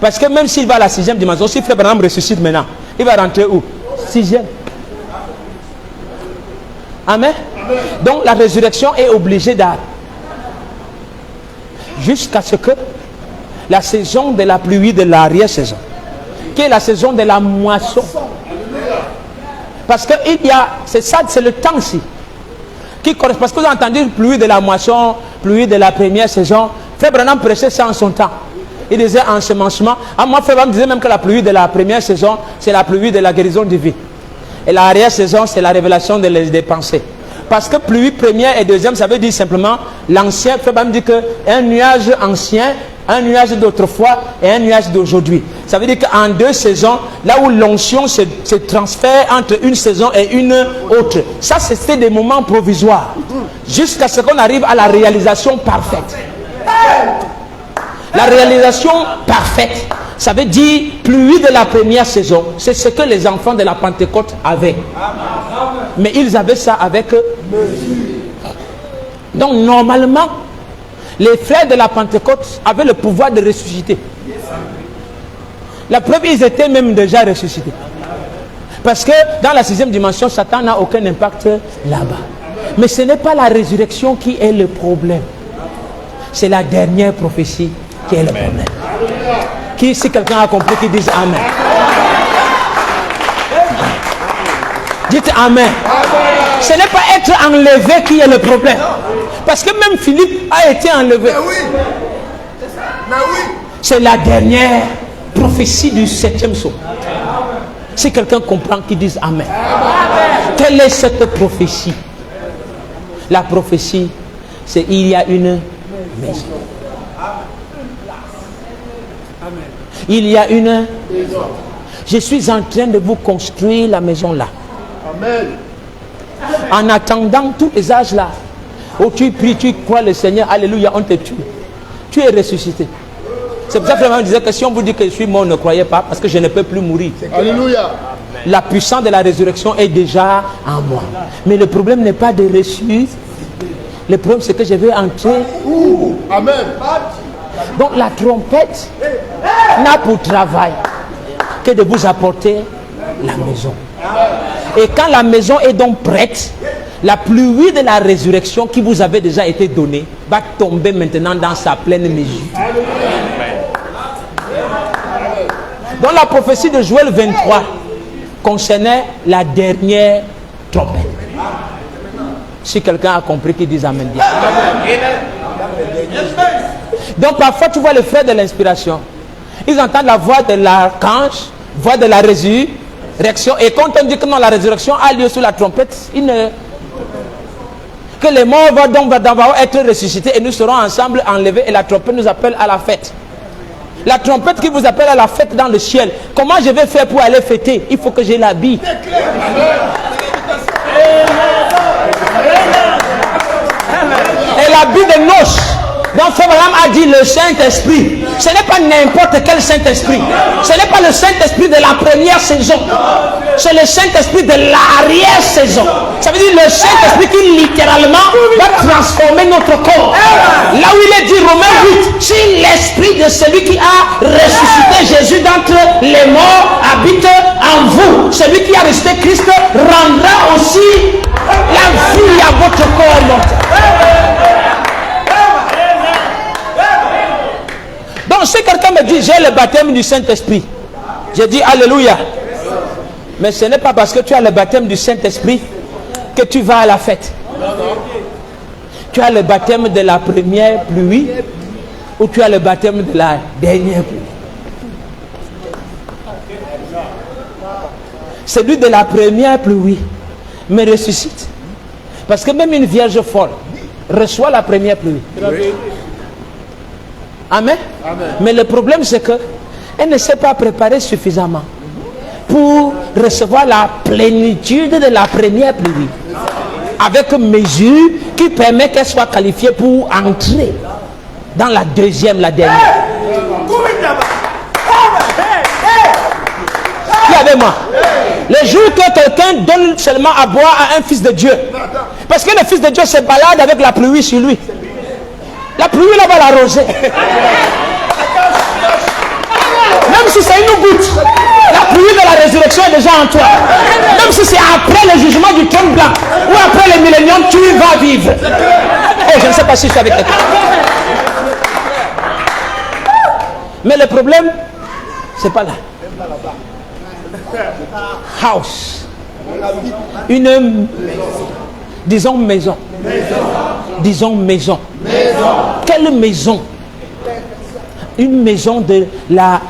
Parce que même s'il va à la 6e dimension, si Frère Branham ressuscite maintenant, il va rentrer où? 6e. Amen. Donc la résurrection est obligée d'arriver. Jusqu'à ce que la saison de la pluie de l'arrière-saison, qui est la saison de la moisson. Parce que il y a, c'est ça, c'est le temps-ci. Parce que vous avez entendu pluie de la moisson, pluie de la première saison. Frère Branham prêchait ça en son temps. Il disait ensemencement. Moi, Frère Branham disait même que la pluie de la première saison, c'est la pluie de la guérison divine. Et l'arrière-saison, c'est la révélation des pensées. Parce que pluie première et deuxième, ça veut dire simplement l'ancien. Frère Branham dit qu'un nuage ancien, un nuage d'autrefois et un nuage d'aujourd'hui. Ça veut dire qu'en deux saisons, là où l'onction se transfère entre une saison et une autre. Ça, c'était des moments provisoires. Jusqu'à ce qu'on arrive à la réalisation parfaite. La réalisation parfaite, ça veut dire pluie de la première saison. C'est ce que les enfants de la Pentecôte avaient. Mais ils avaient ça avec eux. Donc normalement, les frères de la Pentecôte avaient le pouvoir de ressusciter. La preuve, ils étaient même déjà ressuscités. Parce que dans la 6e dimension, Satan n'a aucun impact là-bas. Mais ce n'est pas la résurrection qui est le problème. C'est la dernière prophétie qui est le problème. Si quelqu'un a compris, qu'il dise Amen. Dites Amen. Ce n'est pas être enlevé qui est le problème. Parce que même Philippe a été enlevé. C'est la dernière prophétie du 7e psaume. Si quelqu'un comprend, qu'il dise Amen. Quelle est cette prophétie? La prophétie, c'est il y a une maison. Il y a une maison. Je suis en train de vous construire la maison là. Amen. En attendant tous les âges là, où tu pries, tu crois le Seigneur, alléluia, on te tue. Tu es ressuscité. C'est pour ça que je disais que si on vous dit que je suis mort, ne croyez pas, parce que je ne peux plus mourir. Alléluia. La puissance de la résurrection est déjà en moi. Mais le problème n'est pas de ressusciter. Le problème, c'est que je vais entrer. Amen. Donc la trompette n'a pour travail que de vous apporter la maison. Et quand la maison est donc prête, la pluie de la résurrection qui vous avait déjà été donnée va tomber maintenant dans sa pleine mesure. Donc la prophétie de Joël 23 concernait la dernière trompette. Si quelqu'un a compris, qu'il dise Amen. Donc parfois tu vois les frères de l'inspiration, ils entendent la voix de l'archange, voix de la résurrection, et quand on dit que non, la résurrection a lieu sous la trompette, que les morts vont donc d'abord être ressuscités et nous serons ensemble enlevés, et la trompette nous appelle à la fête. La trompette qui vous appelle à la fête dans le ciel, comment je vais faire pour aller fêter? Il faut que j'ai l'habit. Et l'habit de noces. Donc Frère Branham a dit le Saint-Esprit. Ce n'est pas n'importe quel Saint-Esprit. Ce n'est pas le Saint-Esprit de la première saison. C'est le Saint-Esprit de l'arrière-saison. Ça veut dire le Saint-Esprit qui littéralement va transformer notre corps. Là où il est dit Romains 8, si l'Esprit de celui qui a ressuscité Jésus d'entre les morts habite en vous, celui qui a ressuscité Christ rendra aussi la vie à votre corps mortel. Donc si quelqu'un me dit j'ai le baptême du Saint-Esprit, je dis Alléluia. Mais ce n'est pas parce que tu as le baptême du Saint-Esprit que tu vas à la fête. Tu as le baptême de la première pluie ou tu as le baptême de la dernière pluie. Celui de la première pluie me ressuscite. Parce que même une vierge folle reçoit la première pluie. Amen. Amen. Mais le problème c'est que elle ne s'est pas préparée suffisamment pour recevoir la plénitude de la première pluie. Avec mesure qui permet qu'elle soit qualifiée pour entrer dans la deuxième, la dernière. Qui est avec moi? Le jour que quelqu'un donne seulement à boire à un fils de Dieu, parce que le fils de Dieu se balade avec la pluie sur lui, la pluie là va l'arroser. Même si c'est une goutte, la pluie de la résurrection est déjà en toi. Même si c'est après le jugement du trône blanc ou après le millénium, tu vas vivre. Oh, je ne sais pas si je suis avec quelqu'un. Mais le problème, c'est pas là. House. Une, disons maison. Disons maison. Quelle maison? Une maison de la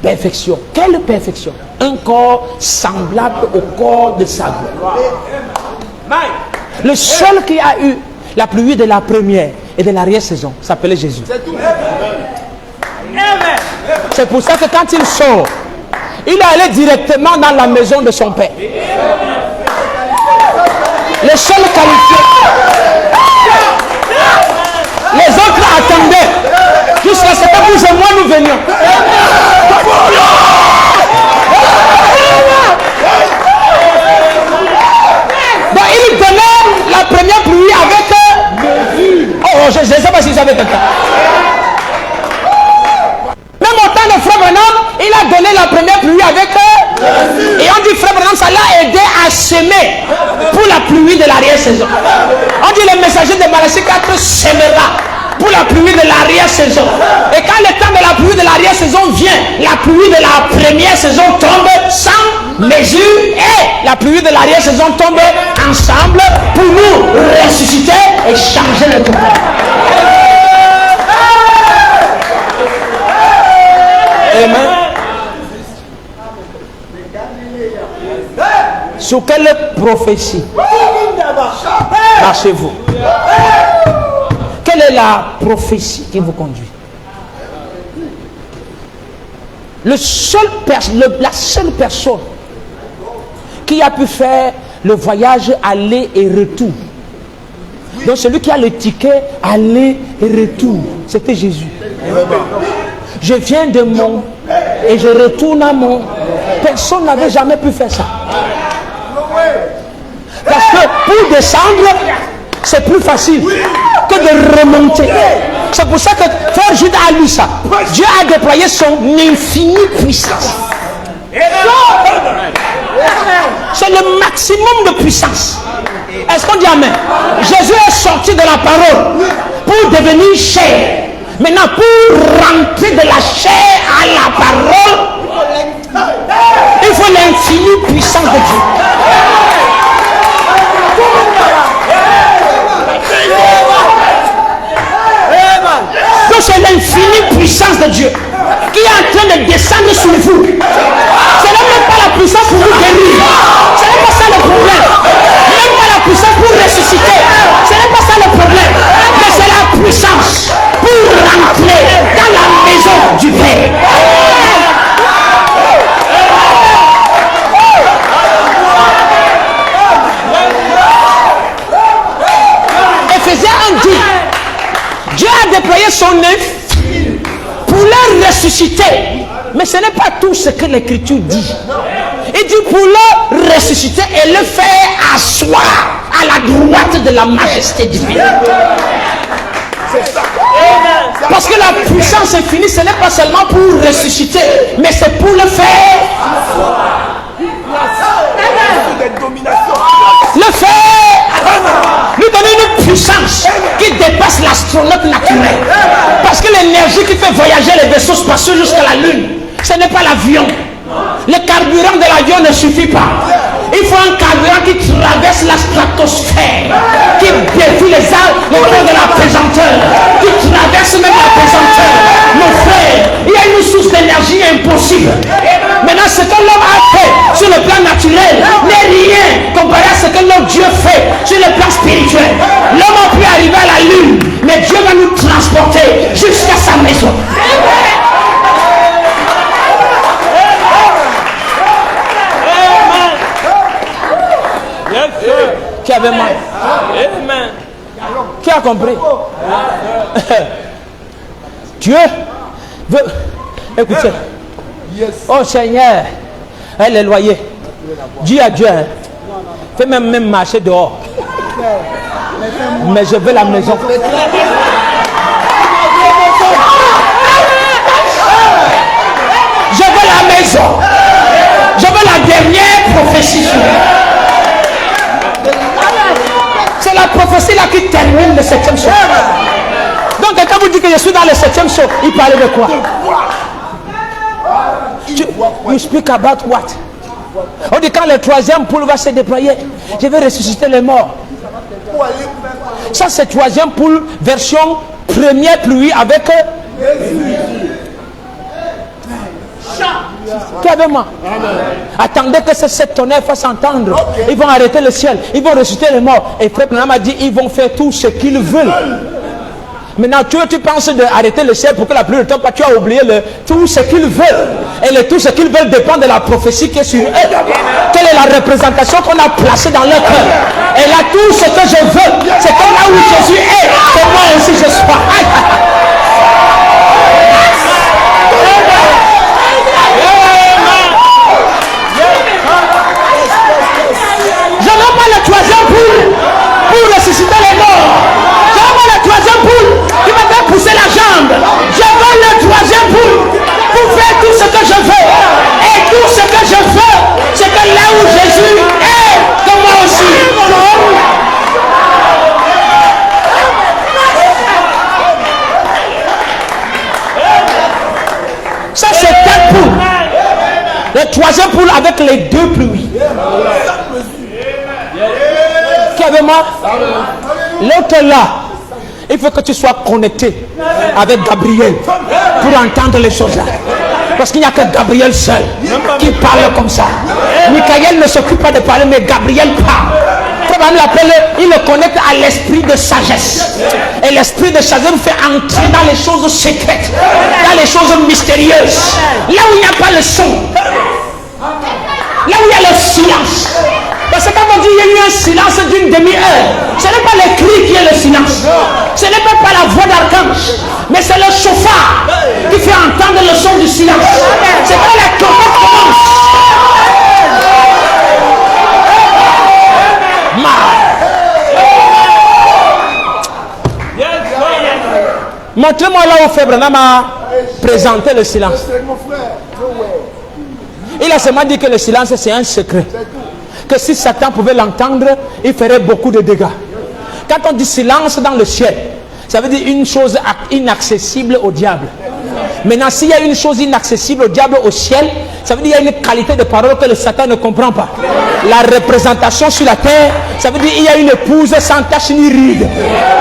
perfection. Quelle perfection? Un corps semblable au corps de sa gloire. Le seul qui a eu la pluie de la première et de l'arrière-saison s'appelait Jésus. C'est pour ça que quand il sort, il est allé directement dans la maison de son père. Le seul qualifié. Les autres attendaient jusqu'à ce que vous et moi nous venions. Donc il donnait la première pluie avec... Oh, je ne sais pas si vous avez quelqu'un. Même au temps de Frère Branham, il a donné la première pluie avec eux. Et on dit Frère Branham, ça l'a aidé à semer pour la pluie de l'arrière-saison. On dit le messager de Malachi 4 semera pour la pluie de l'arrière-saison. Et quand le temps de la pluie de l'arrière-saison vient, la pluie de la première saison tombe sans mesure et la pluie de l'arrière-saison tombe ensemble pour nous ressusciter et changer le temps. Amen. Sur quelle prophétie marchez-vous? Quelle est la prophétie qui vous conduit? La seule personne qui a pu faire le voyage aller et retour, donc celui qui a le ticket aller et retour, c'était Jésus. Je viens de mon et je retourne à mon. Personne n'avait jamais pu faire ça. Parce que pour descendre, c'est plus facile que de remonter. C'est pour ça que Frère Judas a lu ça. Dieu a déployé son infinie puissance. C'est le maximum de puissance. Est-ce qu'on dit amen? Jésus est sorti de la parole pour devenir chair. Maintenant, pour rentrer de la chair à la parole, il faut l'infinie puissance de Dieu. Donc c'est l'infinie puissance de Dieu qui est en train de descendre sur vous. Ce n'est même pas la puissance pour vous guérir. Ce n'est pas ça le problème. Même pas la puissance pour ressusciter. Ce n'est pas ça le problème. Mais c'est la puissance pour rentrer dans la maison du Père. Éphésiens 1 dit, Dieu a déployé son œuvre pour les ressusciter. Mais ce n'est pas tout ce que l'Écriture dit. Il dit pour le ressusciter et le faire asseoir à la droite de la majesté divine. Parce que la puissance infinie, ce n'est pas seulement pour ressusciter, mais c'est pour le faire. Le faire. Lui donner une puissance qui dépasse l'astronaute naturel. Parce que l'énergie qui fait voyager les vaisseaux spatiaux jusqu'à la Lune, ce n'est pas l'avion. Le carburant de l'avion ne suffit pas. Il faut un carburant qui traverse la stratosphère, qui défie les arbres au niveau de la pesanteur, qui traverse même la pesanteur. Mon frère, il y a une source d'énergie impossible. Maintenant, ce que l'homme a fait sur le plan naturel n'est rien comparé à ce que notre Dieu fait sur le plan spirituel. L'homme a pu arriver à la lune, mais Dieu va nous transporter jusqu'à sa maison. Qui avait mal? compris. Dieu veut... Écoutez. Oh Seigneur, les loyers. Dis à Dieu, fais même marcher dehors. Mais je veux la maison. Je veux la maison. Je veux la dernière prophétie. C'est la prophétie là qui termine le 7e saut. Donc quelqu'un vous dit que je suis dans le 7e saut, il parlait de quoi? You speak about what? On dit quand le 3e poule va se déployer, je vais ressusciter les morts. Ça c'est 3e poule version première pluie avec qui avec moi? Attendez que ces 7 tonnerres fassent entendre. Ils vont arrêter le ciel, ils vont ressusciter les morts. Et Frère Branham a dit ils vont faire tout ce qu'ils veulent. Maintenant, tu penses d'arrêter le ciel pour que la pluie ne tombe pas. Tu as oublié tout ce qu'ils veulent. Et tout ce qu'ils veulent dépend de la prophétie qui est sur eux. Quelle est la représentation qu'on a placée dans leur cœur? Et là, tout ce que je veux, c'est que là où Jésus est, que moi aussi je sois. Je n'ai pas le 3e poule pour ressusciter les morts. Je n'ai pas le 3e poule qui va faire pousser la jambe. Je veux le 3e poule pour faire tout ce que je veux. Et tout ce que je veux, c'est que là où Jésus est, que moi aussi. Ça c'est 4 poules. Le 3e poule avec les 2 pluies. Qui avait moi? L'autre là, il faut que tu sois connecté avec Gabriel pour entendre les choses là. Parce qu'il n'y a que Gabriel seul qui parle comme ça. Michael ne s'occupe pas de parler, mais Gabriel parle. Il le connecte à l'esprit de sagesse. Et l'esprit de sagesse nous fait entrer dans les choses secrètes, dans les choses mystérieuses. Là où il n'y a pas le son, là où il y a le silence. Parce que quand on dit qu'il y a eu un silence d'une demi-heure, ce n'est pas le cri qui est le silence. Ce n'est pas la voix d'archange, mais c'est le chauffard qui fait entendre le son du silence. C'est quand la tempête commence. Montrez-moi là où Frère Branham a présenté le silence. Il a seulement dit que le silence c'est un secret. Que si Satan pouvait l'entendre, il ferait beaucoup de dégâts. Quand on dit silence dans le ciel, ça veut dire une chose inaccessible au diable. Maintenant, s'il y a une chose inaccessible au diable au ciel, ça veut dire qu'il y a une qualité de parole que le Satan ne comprend pas. La représentation sur la terre, ça veut dire qu'il y a une épouse sans tache ni ride,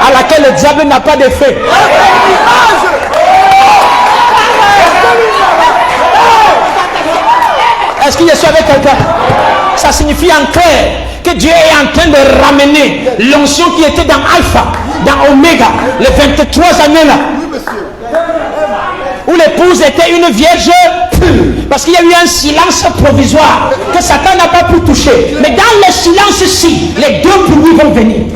à laquelle le diable n'a pas d'effet. Est-ce qu'il y a ça avec quelqu'un? Ça signifie en clair que Dieu est en train de ramener l'onction qui était dans Alpha, dans Oméga, les 23 années là. Où l'épouse était une vierge pure. Parce qu'il y a eu un silence provisoire que Satan n'a pas pu toucher. Mais dans le silence-ci, les 2 pluies vont venir.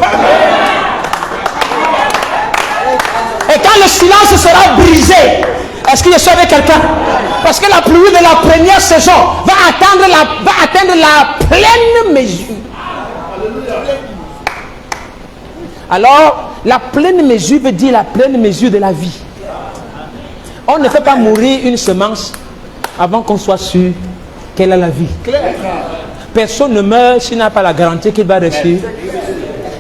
Et quand le silence sera brisé, est-ce qu'il y a ça avec quelqu'un? Parce que la pluie de la première saison va atteindre la pleine mesure. Alors, la pleine mesure veut dire la pleine mesure de la vie. On ne fait pas mourir une semence avant qu'on soit sûr qu'elle a la vie. Personne ne meurt s'il n'a pas la garantie qu'il va ressusciter.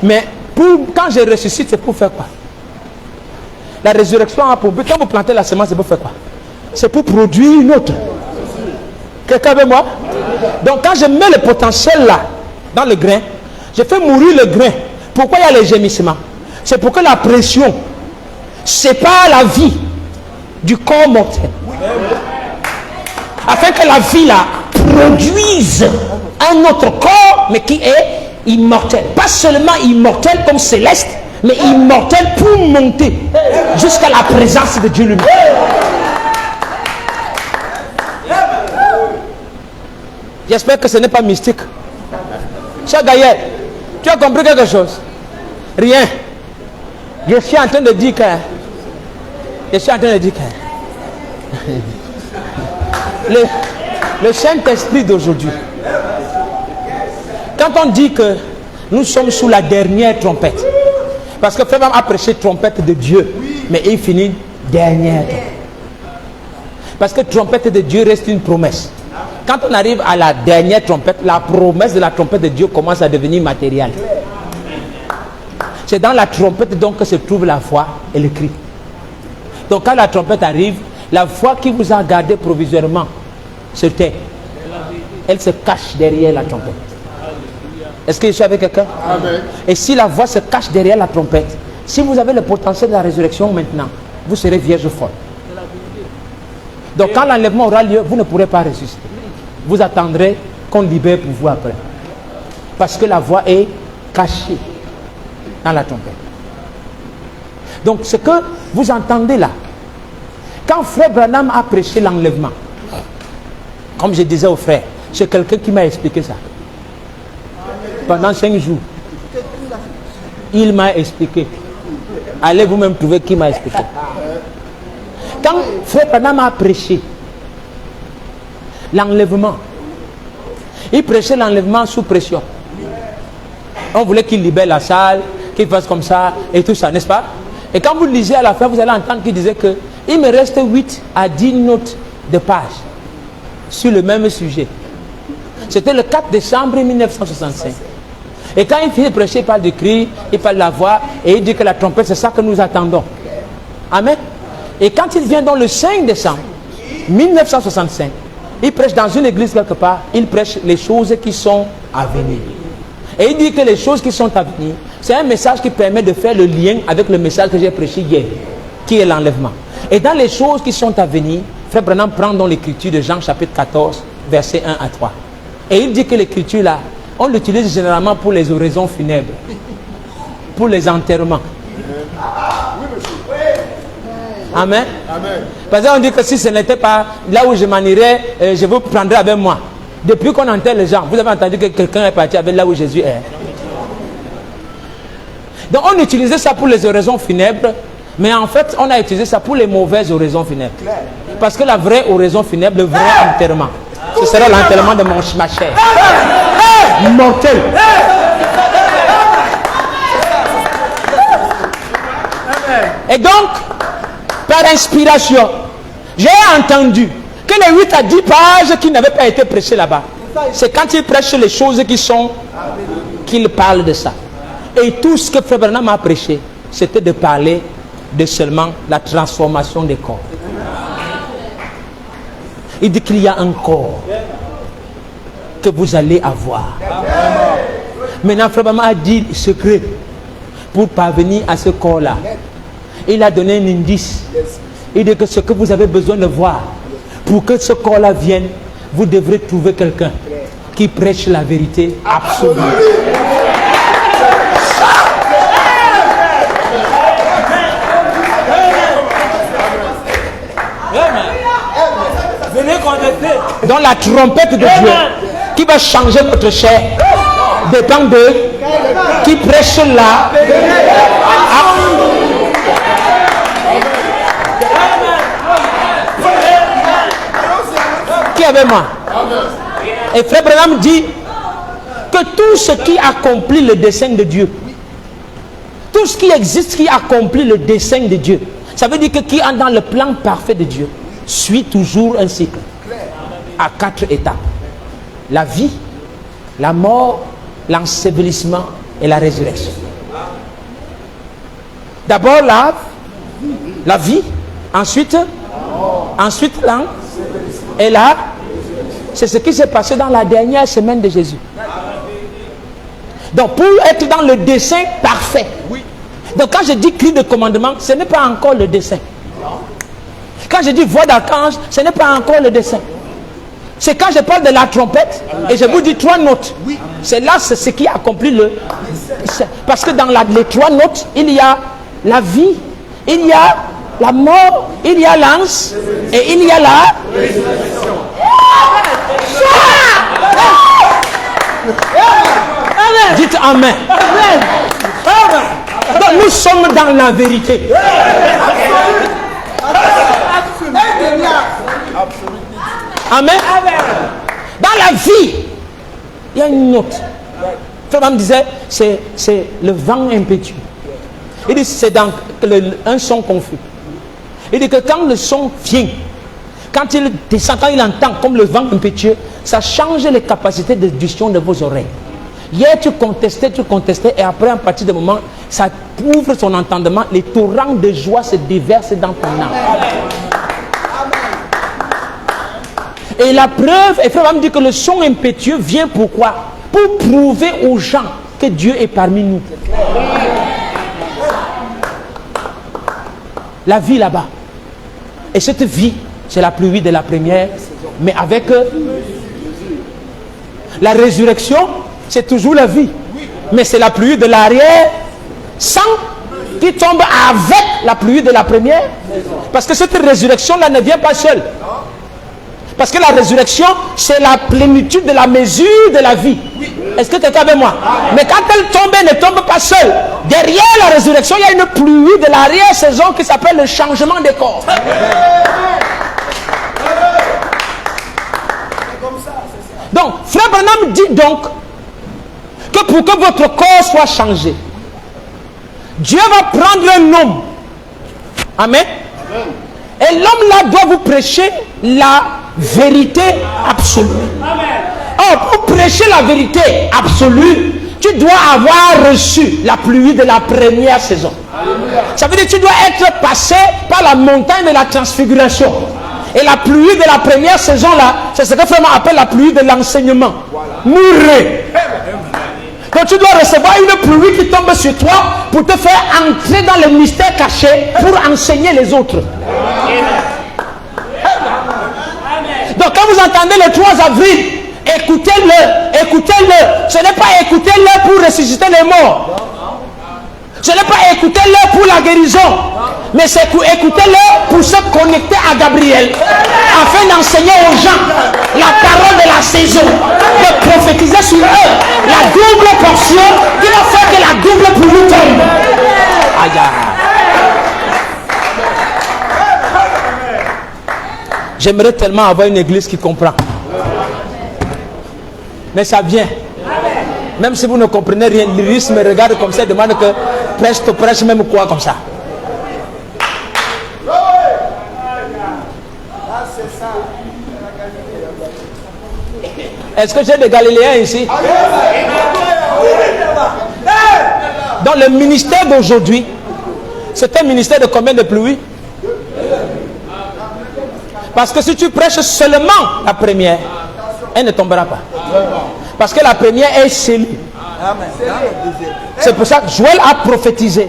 Mais quand je ressuscite, c'est pour faire quoi? La résurrection a pour but, quand vous plantez la semence, c'est pour faire quoi? C'est pour produire une autre. Quelqu'un avec moi? Donc quand je mets le potentiel là, dans le grain, je fais mourir le grain. Pourquoi il y a les gémissements? C'est pour que la pression sépare la vie du corps mortel. Afin que la vie là produise un autre corps, mais qui est immortel. Pas seulement immortel comme céleste, mais immortel pour monter jusqu'à la présence de Dieu lui-même. J'espère que ce n'est pas mystique. Cher Gaël, tu as compris quelque chose? Rien. Je suis en train de dire que... le Saint-Esprit d'aujourd'hui, quand on dit que nous sommes sous la dernière trompette, parce que Frère a prêché trompette de Dieu, mais il finit dernière trompette. Parce que trompette de Dieu reste une promesse. Quand on arrive à la dernière trompette, la promesse de la trompette de Dieu commence à devenir matérielle. C'est dans la trompette donc que se trouve la foi et le cri. Donc quand la trompette arrive, la foi qui vous a gardé provisoirement se tait. Elle se cache derrière la trompette. Est-ce que je suis avec quelqu'un? Amen. Et si la voix se cache derrière la trompette, si vous avez le potentiel de la résurrection maintenant, vous serez vierge folle. Donc quand l'enlèvement aura lieu, vous ne pourrez pas ressusciter. Vous attendrez qu'on libère pour vous après. Parce que la voix est cachée dans la trompette. Donc ce que vous entendez là, quand Frère Branham a prêché l'enlèvement, comme je disais au frère, c'est quelqu'un qui m'a expliqué ça. Pendant 5 jours, il m'a expliqué. Allez vous-même trouver qui m'a expliqué. Quand Frère Branham a prêché l'enlèvement, il prêchait l'enlèvement sous pression. On voulait qu'il libère la salle, qu'il fasse comme ça et tout ça, n'est-ce pas? Et quand vous lisez à la fin, vous allez entendre qu'il disait que il me reste 8 à 10 notes de page sur le même sujet. C'était le 4 décembre 1965. Et quand il finit de prêcher, il parle du cri, il parle de la voix, et il dit que la trompette, c'est ça que nous attendons. Amen. Et quand il vient dans le 5 décembre 1965, il prêche dans une église quelque part, il prêche les choses qui sont à venir. Et il dit que les choses qui sont à venir, c'est un message qui permet de faire le lien avec le message que j'ai prêché hier, qui est l'enlèvement. Et dans les choses qui sont à venir, Frère Branham prend dans l'écriture de Jean chapitre 14, versets 1 à 3. Et il dit que l'écriture là, on l'utilise généralement pour les oraisons funèbres, pour les enterrements. Amen. Amen. Parce qu'on dit que si ce n'était pas là où je m'en irais, je vous prendrai avec moi. Depuis qu'on enterre les gens, vous avez entendu que quelqu'un est parti avec là où Jésus est. Donc on utilisait ça pour les oraisons funèbres, mais en fait on a utilisé ça pour les mauvaises oraisons funèbres. Parce que la vraie oraison funèbre, le vrai enterrement, ce sera l'enterrement de ma chair. Mortel. Et donc, par inspiration, j'ai entendu que les 8 à 10 pages qui n'avaient pas été prêchées là-bas, c'est quand il prêche les choses qui sont, qu'il parle de ça. Et tout ce que Frère Branham a prêché, c'était de parler de seulement la transformation des corps. Il dit qu'il y a un corps que vous allez avoir. Maintenant, Frère Branham a dit le secret pour parvenir à ce corps-là. Il a donné un indice. Il dit que ce que vous avez besoin de voir, pour que ce corps-là vienne, vous devrez trouver quelqu'un qui prêche la vérité absolue. Donc la trompette de Dieu qui va changer votre chair dépend de qui prêche là. Qui est avec moi? Et Frère Branham dit que tout ce qui accomplit le dessein de Dieu, tout ce qui existe qui accomplit le dessein de Dieu, ça veut dire que qui est dans le plan parfait de Dieu suit toujours un cycle à 4 étapes: la vie, la mort, l'ensevelissement et la résurrection. D'abord la vie, ensuite l'an, et là, c'est ce qui s'est passé dans la dernière semaine de Jésus. Donc pour être dans le dessein parfait, donc quand je dis cri de commandement, ce n'est pas encore le dessein. Quand je dis voix d'archange, ce n'est pas encore le dessein. C'est quand je parle de la trompette et je vous dis 3 notes. C'est là, c'est ce qui accomplit le... Parce que dans les 3 notes, il y a la vie, il y a la mort, il y a l'anse et il y a la... Dites Amen. Donc nous sommes dans la vérité. Amen. Dans la vie, il y a une note. Frère me disait, c'est le vent impétueux. Il dit, c'est dans un son confus. Il dit que quand le son vient, quand il descend, quand il entend comme le vent impétueux, ça change les capacités de digestion de vos oreilles. Hier, tu contestais, et après, à partir du moment, ça ouvre son entendement, les torrents de joie se déversent dans ton âme. Et la preuve, et frère me dit que le son impétueux vient pourquoi? Pour prouver aux gens que Dieu est parmi nous. La vie là-bas. Et cette vie, c'est la pluie de la première, mais avec la résurrection, c'est toujours la vie. Mais c'est la pluie de l'arrière, sans qui tombe avec la pluie de la première. Parce que cette résurrection-là ne vient pas seule. Parce que la résurrection, c'est la plénitude de la mesure de la vie. Est-ce que tu es avec moi? Mais quand elle tombe, elle ne tombe pas seule. Derrière la résurrection, il y a une pluie de l'arrière-saison qui s'appelle le changement des corps. Donc, Frère Branham dit donc que pour que votre corps soit changé, Dieu va prendre un homme. Amen. Et l'homme-là doit vous prêcher la vérité absolue. Or, pour prêcher la vérité absolue, tu dois avoir reçu la pluie de la première saison. Ça veut dire que tu dois être passé par la montagne de la transfiguration. Et la pluie de la première saison là, c'est ce que Frère appelle la pluie de l'enseignement. Mourrez. Donc tu dois recevoir une pluie qui tombe sur toi pour te faire entrer dans le mystère caché pour enseigner les autres. Donc quand vous entendez le 3 avril, écoutez-le, écoutez-le. Ce n'est pas écoutez-le pour ressusciter les morts. Ce n'est pas écoutez-le pour la guérison. Mais c'est écoutez-le pour se connecter à Gabriel. Afin d'enseigner aux gens la parole de la saison. De prophétiser sur eux la double portion qui va faire que la double pluie tombe. Aïe. J'aimerais tellement avoir une église qui comprend. Mais ça vient. Même si vous ne comprenez rien, l'Iris me regarde comme ça et demande que prêche même quoi comme ça. Est-ce que j'ai des Galiléens ici? Dans le ministère d'aujourd'hui, c'est un ministère de combien de pluie? Parce que si tu prêches seulement la première, elle ne tombera pas. Parce que la première est scellée. C'est pour ça que Joël a prophétisé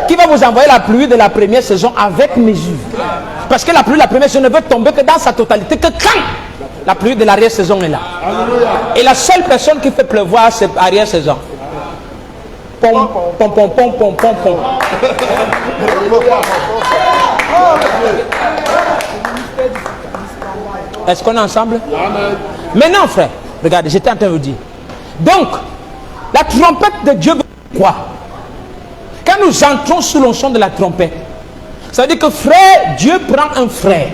qui va vous envoyer la pluie de la première saison avec mesure. Parce que la pluie de la première saison ne veut tomber que dans sa totalité, que quand la pluie de l'arrière-saison est là. Et la seule personne qui fait pleuvoir, c'est l'arrière-saison. Pom, pom, pom, pom, pom, pom, pom. Est-ce qu'on est ensemble? Maintenant, frère, regardez, j'étais en train de vous dire. Donc, la trompette de Dieu veut dire quoi? Quand nous entrons sous l'onction de la trompette, ça veut dire que frère, Dieu prend un frère.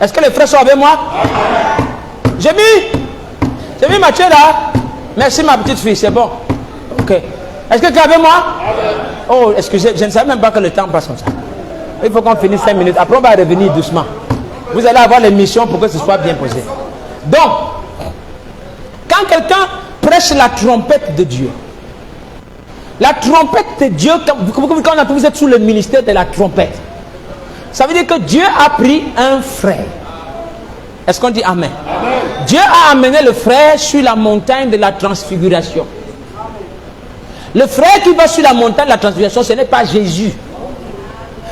Est-ce que les frères sont avec moi? J'ai mis Mathieu là. Merci ma petite fille, c'est bon. Ok. Est-ce que tu es avec moi? Oh, excusez, je ne savais même pas que le temps passe comme ça. Il faut qu'on finisse 5 minutes. Après, on va revenir doucement. Vous allez avoir les missions pour que ce soit bien posé. Donc, quand quelqu'un prêche la trompette de Dieu, la trompette de Dieu, quand vous êtes sous le ministère de la trompette, ça veut dire que Dieu a pris un frère. Est-ce qu'on dit amen? Amen. Dieu a amené le frère sur la montagne de la transfiguration. Le frère qui va sur la montagne de la transfiguration, ce n'est pas Jésus.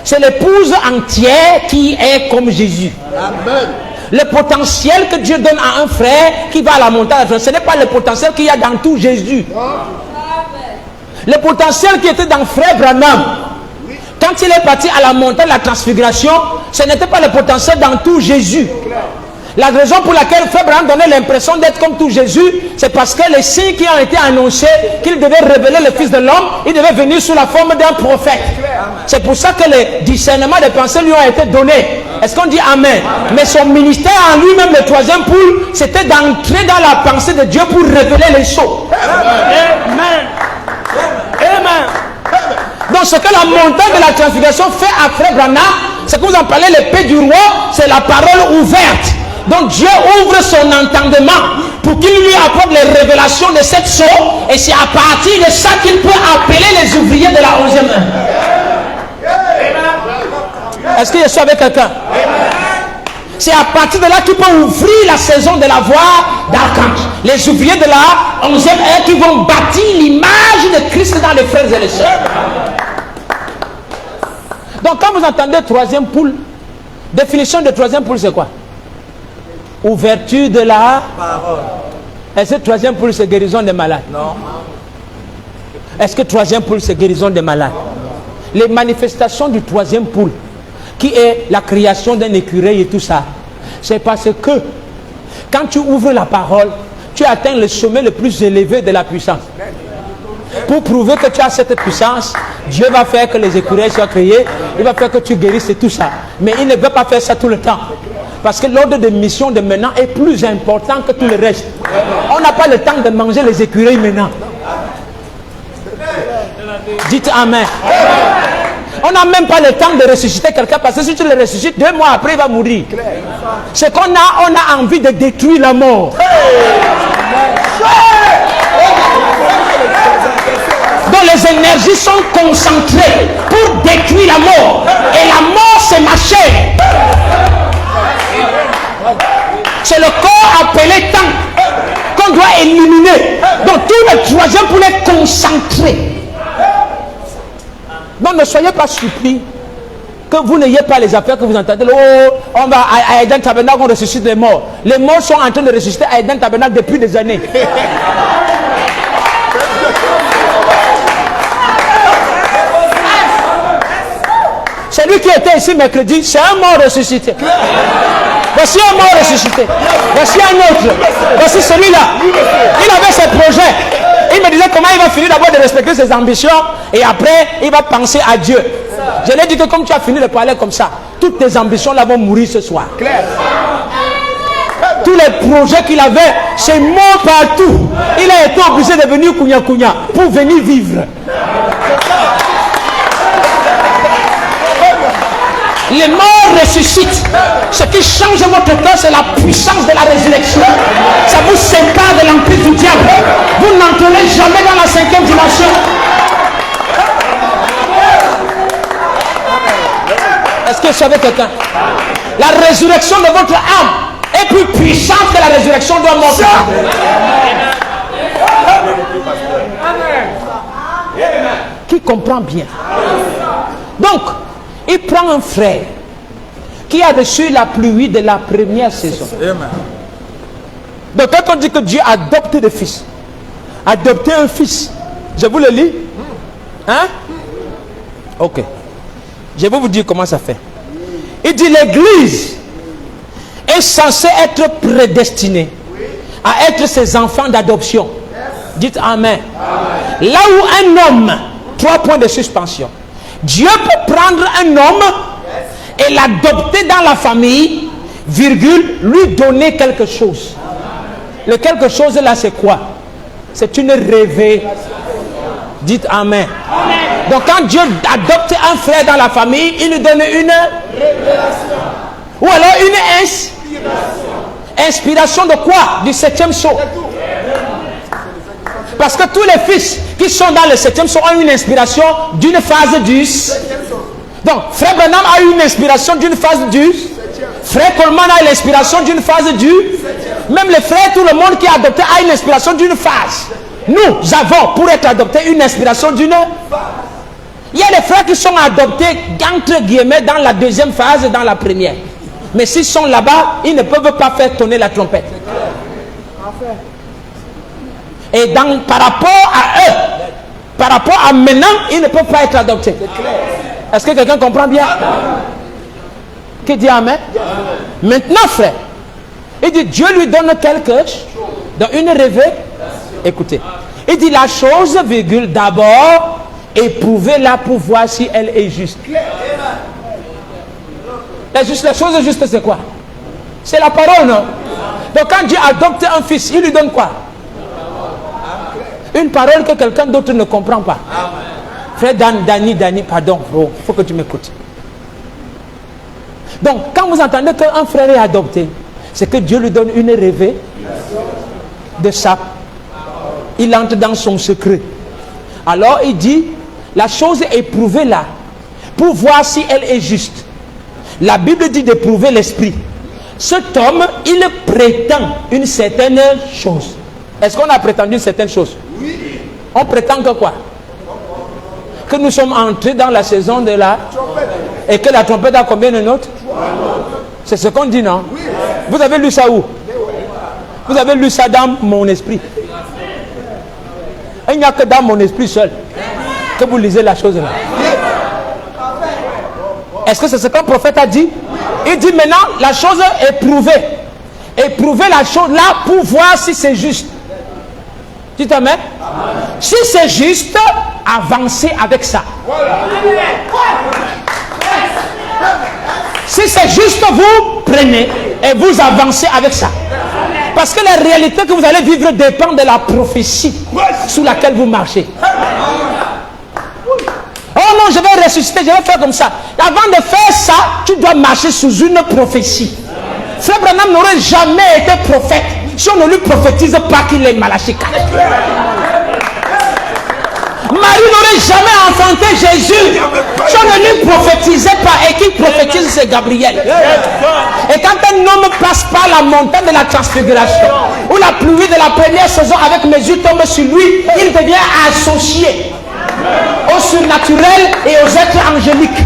C'est l'épouse entière qui est comme Jésus. Amen. Le potentiel que Dieu donne à un frère qui va à la montagne, ce n'est pas le potentiel qu'il y a dans tout Jésus. Le potentiel qui était dans frère Branham, quand il est parti à la montagne de la transfiguration, ce n'était pas le potentiel dans tout Jésus. La raison pour laquelle Frère Branham donnait l'impression d'être comme tout Jésus, c'est parce que les signes qui ont été annoncés, qu'il devait révéler le Fils de l'homme, il devait venir sous la forme d'un prophète. C'est pour ça que les discernements des pensées lui ont été donnés. Est-ce qu'on dit Amen? Mais son ministère en lui-même, le troisième poule, c'était d'entrer dans la pensée de Dieu pour révéler les choses. Amen. Amen. Donc ce que la montagne de la transfiguration fait à Frère Branham, c'est que vous en parlez, l'épée du roi, c'est la parole ouverte. Donc Dieu ouvre son entendement pour qu'il lui apporte les révélations de cette chose, et c'est à partir de ça qu'il peut appeler les ouvriers de la 11e heure. Est-ce que je suis avec quelqu'un? C'est à partir de là qu'il peut ouvrir la saison de la voix d'archange. Les ouvriers de la 11e heure qui vont bâtir l'image de Christ dans les frères et les sœurs. Donc quand vous entendez troisième poule, définition de troisième poule, c'est quoi? Ouverture de la parole. Est-ce que troisième poule, c'est guérison des malades? Non. Est-ce que troisième poule, c'est guérison des malades? Les manifestations du troisième poule, qui est la création d'un écureuil et tout ça, c'est parce que quand tu ouvres la parole, tu atteins le sommet le plus élevé de la puissance. Pour prouver que tu as cette puissance, Dieu va faire que les écureuils soient créés, il va faire que tu guérisses et tout ça. Mais il ne veut pas faire ça tout le temps. Parce que l'ordre de mission de maintenant est plus important que tout le reste. On n'a pas le temps de manger les écureuils maintenant. Dites Amen. On n'a même pas le temps de ressusciter quelqu'un, parce que si tu le ressuscites, 2 mois après, il va mourir. C'est qu'on a envie de détruire la mort. Donc les énergies sont concentrées pour détruire la mort. Et la mort, c'est ma chair. C'est le corps appelé temps qu'on doit éliminer. Donc tout le troisième pour être concentré. Donc ne soyez pas surpris que vous n'ayez pas les affaires que vous entendez. Oh, on va à Eden Tabernacle, on ressuscite les morts. Les morts sont en train de ressusciter à Eden Tabernacle depuis des années. Celui qui était ici mercredi, c'est un mort ressuscité. Voici un mort ressuscité. Voici un autre. Voici celui-là. Il avait ses projets. Il me disait comment il va finir d'abord de respecter ses ambitions et après il va penser à Dieu. Je lui ai dit que comme tu as fini de parler comme ça, toutes tes ambitions là vont mourir ce soir. Claire. Tous les projets qu'il avait, c'est mort partout. Il a été obligé de venir Kounia Kounia pour venir vivre. Les morts ressuscitent. Ce qui change votre cœur, c'est la puissance de la résurrection. Ça vous sépare de l'emprise du diable. Vous n'entrerez jamais dans la 5e dimension. Est-ce que je savais quelqu'un? La résurrection de votre âme est plus puissante que la résurrection de votre âme. Qui comprend bien? Donc, il prend un frère qui a reçu la pluie de la première saison. Donc quand on dit que Dieu a adopté des fils, adopté un fils, je vous le lis. Hein? Ok. Je vais vous dire comment ça fait. Il dit l'église est censée être prédestinée à être ses enfants d'adoption. Dites Amen. Là où un homme, 3 points de suspension. Dieu peut prendre un homme et l'adopter dans la famille, virgule, lui donner quelque chose. Le quelque chose là, c'est quoi? C'est une révélation. Dites Amen. Donc quand Dieu adopte un frère dans la famille, il lui donne une révélation. Ou alors une inspiration. Inspiration de quoi? Du 7e sceau. Parce que tous les fils qui sont dans le 7e sceau ont une inspiration d'une phase du. Donc, Frère Branham a eu une inspiration d'une phase du. Frère Coleman a l'inspiration d'une phase du. Même les frères, tout le monde qui est adopté a une inspiration d'une phase. Nous avons, pour être adoptés, une inspiration d'une. Il y a des frères qui sont adoptés, entre guillemets, dans la 2e phase et dans la première. Mais s'ils sont là-bas, ils ne peuvent pas faire tonner la trompette. Et par rapport à eux, par rapport à maintenant, ils ne peuvent pas être adoptés. Est-ce que quelqu'un comprend bien? Qui dit Amen? Maintenant, frère, Il dit, Dieu lui donne quelque chose, dans une révélation. Écoutez, il dit la chose, virgule, d'abord, éprouvez-la pour voir si elle est juste. La chose juste, c'est quoi? C'est la parole, non? Donc quand Dieu adopte un fils, il lui donne quoi? Une parole que quelqu'un d'autre ne comprend pas. Frère Dani, pardon, il faut que tu m'écoutes. Donc, quand vous entendez qu'un frère est adopté, c'est que Dieu lui donne une révélation de ça. Il entre dans son secret. Alors, il dit, la chose éprouvée là, pour voir si elle est juste. La Bible dit d'éprouver l'esprit. Cet homme, il prétend une certaine chose. Est-ce qu'on a prétendu une certaine chose? Oui. On prétend que quoi? Que nous sommes entrés dans la saison de la... Et que la trompette a combien de notes? C'est ce qu'on dit, non? Oui. Vous avez lu ça où? Vous avez lu ça dans mon esprit. Il n'y a que dans mon esprit seul que vous lisez la chose là. Est-ce que c'est ce qu'un prophète a dit? Il dit maintenant la chose est prouvée. Éprouvez la chose là pour voir si c'est juste. Dites amen. Si c'est juste, avancez avec ça. Si c'est juste, vous prenez et vous avancez avec ça. Parce que la réalité que vous allez vivre dépend de la prophétie sous laquelle vous marchez. Oh non, je vais ressusciter, je vais faire comme ça. Avant de faire ça, tu dois marcher sous une prophétie. Frère Branham n'aurait jamais été prophète si on ne lui prophétise pas qu'il est Malachi 4. Marie n'aurait jamais enfanté Jésus si on ne lui prophétisait pas. Et qui prophétise, c'est Gabriel. Et quand un homme passe par la montagne de la transfiguration, où la pluie de la première saison avec mes yeux tombe sur lui, il devient associé au surnaturel et aux êtres angéliques.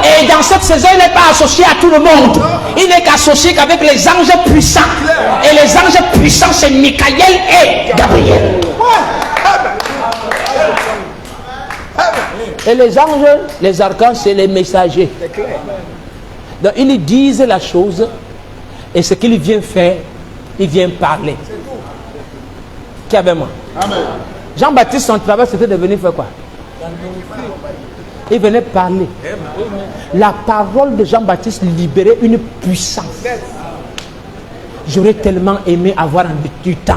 Et dans cette saison, il n'est pas associé à tout le monde. Il n'est qu'associé qu'avec les anges puissants. Et les anges puissants, c'est Michael et Gabriel. Et les anges, les archanges, c'est les messagers. Donc ils disent la chose. Et ce qu'il vient faire, il vient parler. Qui est avec moi? Jean-Baptiste, son travail, c'était de venir faire quoi? Il venait parler. La parole de Jean-Baptiste libérait une puissance. J'aurais tellement aimé avoir du temps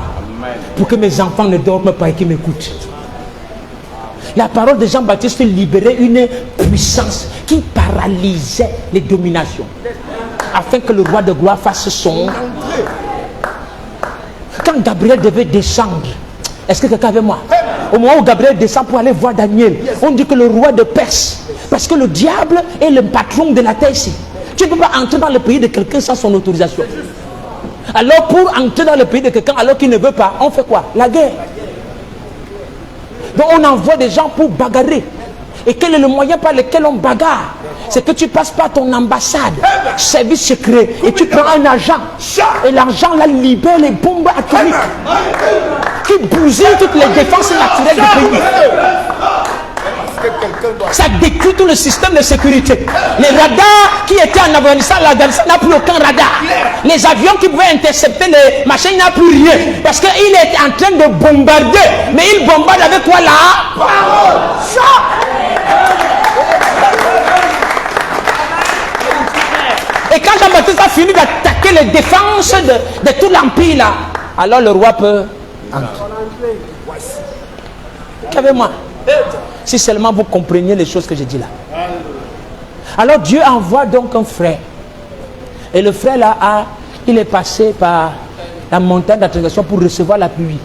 pour que mes enfants ne dorment pas et qu'ils m'écoutent. La parole de Jean-Baptiste libérait une puissance qui paralysait les dominations. Afin que le roi de gloire fasse son... Quand Gabriel devait descendre, est-ce que quelqu'un avec moi? Au moment où Gabriel descend pour aller voir Daniel, on dit que le roi de Perse, parce que le diable est le patron de la terre ici. Tu ne peux pas entrer dans le pays de quelqu'un sans son autorisation. Alors pour entrer dans le pays de quelqu'un alors qu'il ne veut pas, on fait quoi? La guerre. Donc on envoie des gens pour bagarrer. Et quel est le moyen par lequel on bagarre? C'est que tu passes par ton ambassade, service secret, et tu prends un agent. Et l'argent là libère les bombes atomiques qui bousillent toutes les défenses naturelles du pays. Ça détruit tout le système de sécurité. Les radars qui étaient en Afghanistan, l'Afghanistan n'a plus aucun radar. Les avions qui pouvaient intercepter les machins, il n'y a plus rien. Parce qu'il est en train de bombarder. Mais il bombarde avec quoi là? Parole. Et quand Jean-Baptiste a fini d'attaquer les défenses de tout l'empire là, alors le roi peut entrer. Qu'avez-moi? Si seulement vous compreniez les choses que je dis là. Alors Dieu envoie donc un frère. Et le frère là, il est passé par la montagne d'attraction pour recevoir la pluie.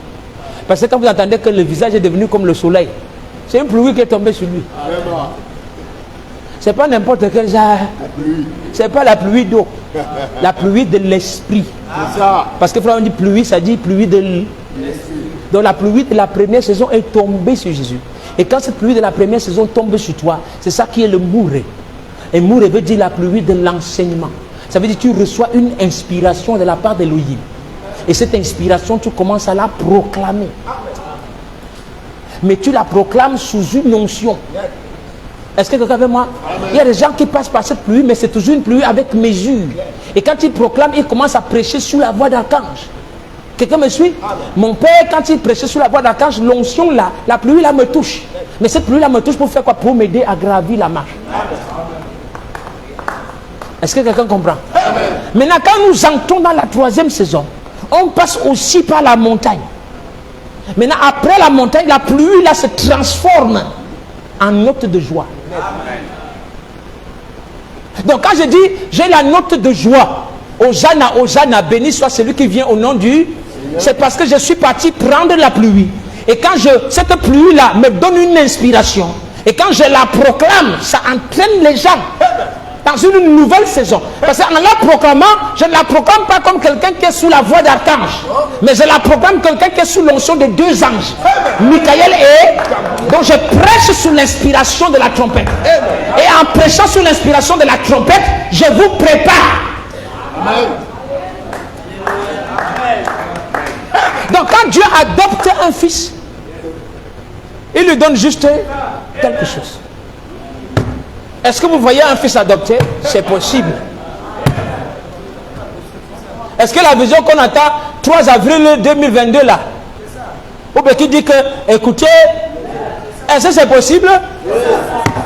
Parce que quand vous entendez que le visage est devenu comme le soleil, c'est une pluie qui est tombée sur lui. C'est pas n'importe quel genre. C'est pas la pluie d'eau. La pluie de l'esprit. Parce que frère, on dit pluie, ça dit pluie de l'esprit. Donc la pluie de la première saison est tombée sur Jésus. Et quand cette pluie de la première saison tombe sur toi, c'est ça qui est le mouré. Et mouré veut dire la pluie de l'enseignement. Ça veut dire que tu reçois une inspiration de la part d'Élohim. Et cette inspiration, tu commences à la proclamer. Mais tu la proclames sous une onction. Est-ce que quelqu'un avec moi? Il y a des gens qui passent par cette pluie, mais c'est toujours une pluie avec mesure. Et quand il proclame, il commence à prêcher sous la voix d'archange. Quelqu'un me suit? Mon père, quand il prêchait sous la voix d'archange, l'onction là, la pluie là me touche. Mais cette pluie là me touche pour faire quoi? Pour m'aider à gravir la marche. Est-ce que quelqu'un comprend? Maintenant, quand nous entrons dans la 3e saison, on passe aussi par la montagne. Maintenant, après la montagne, la pluie là se transforme en note de joie. Donc quand je dis j'ai la note de joie, Hosanna, Hosanna, béni soit celui qui vient au nom du... C'est parce que je suis parti prendre la pluie. Et quand cette pluie là me donne une inspiration, et quand je la proclame, ça entraîne les gens dans une nouvelle saison. Parce qu'en la proclamant, je ne la proclame pas comme quelqu'un qui est sous la voix d'archange, mais je la proclame quelqu'un qui est sous l'onction de 2 anges, Michael et... Donc je prêche sous l'inspiration de la trompette. Et en prêchant sous l'inspiration de la trompette, je vous prépare. Donc quand Dieu adopte un fils, il lui donne juste quelque chose. Est-ce que vous voyez un fils adopté? C'est possible. Est-ce que la vision qu'on attend 3 avril 2022 là, ou bien qui dit que, écoutez, est-ce que c'est possible?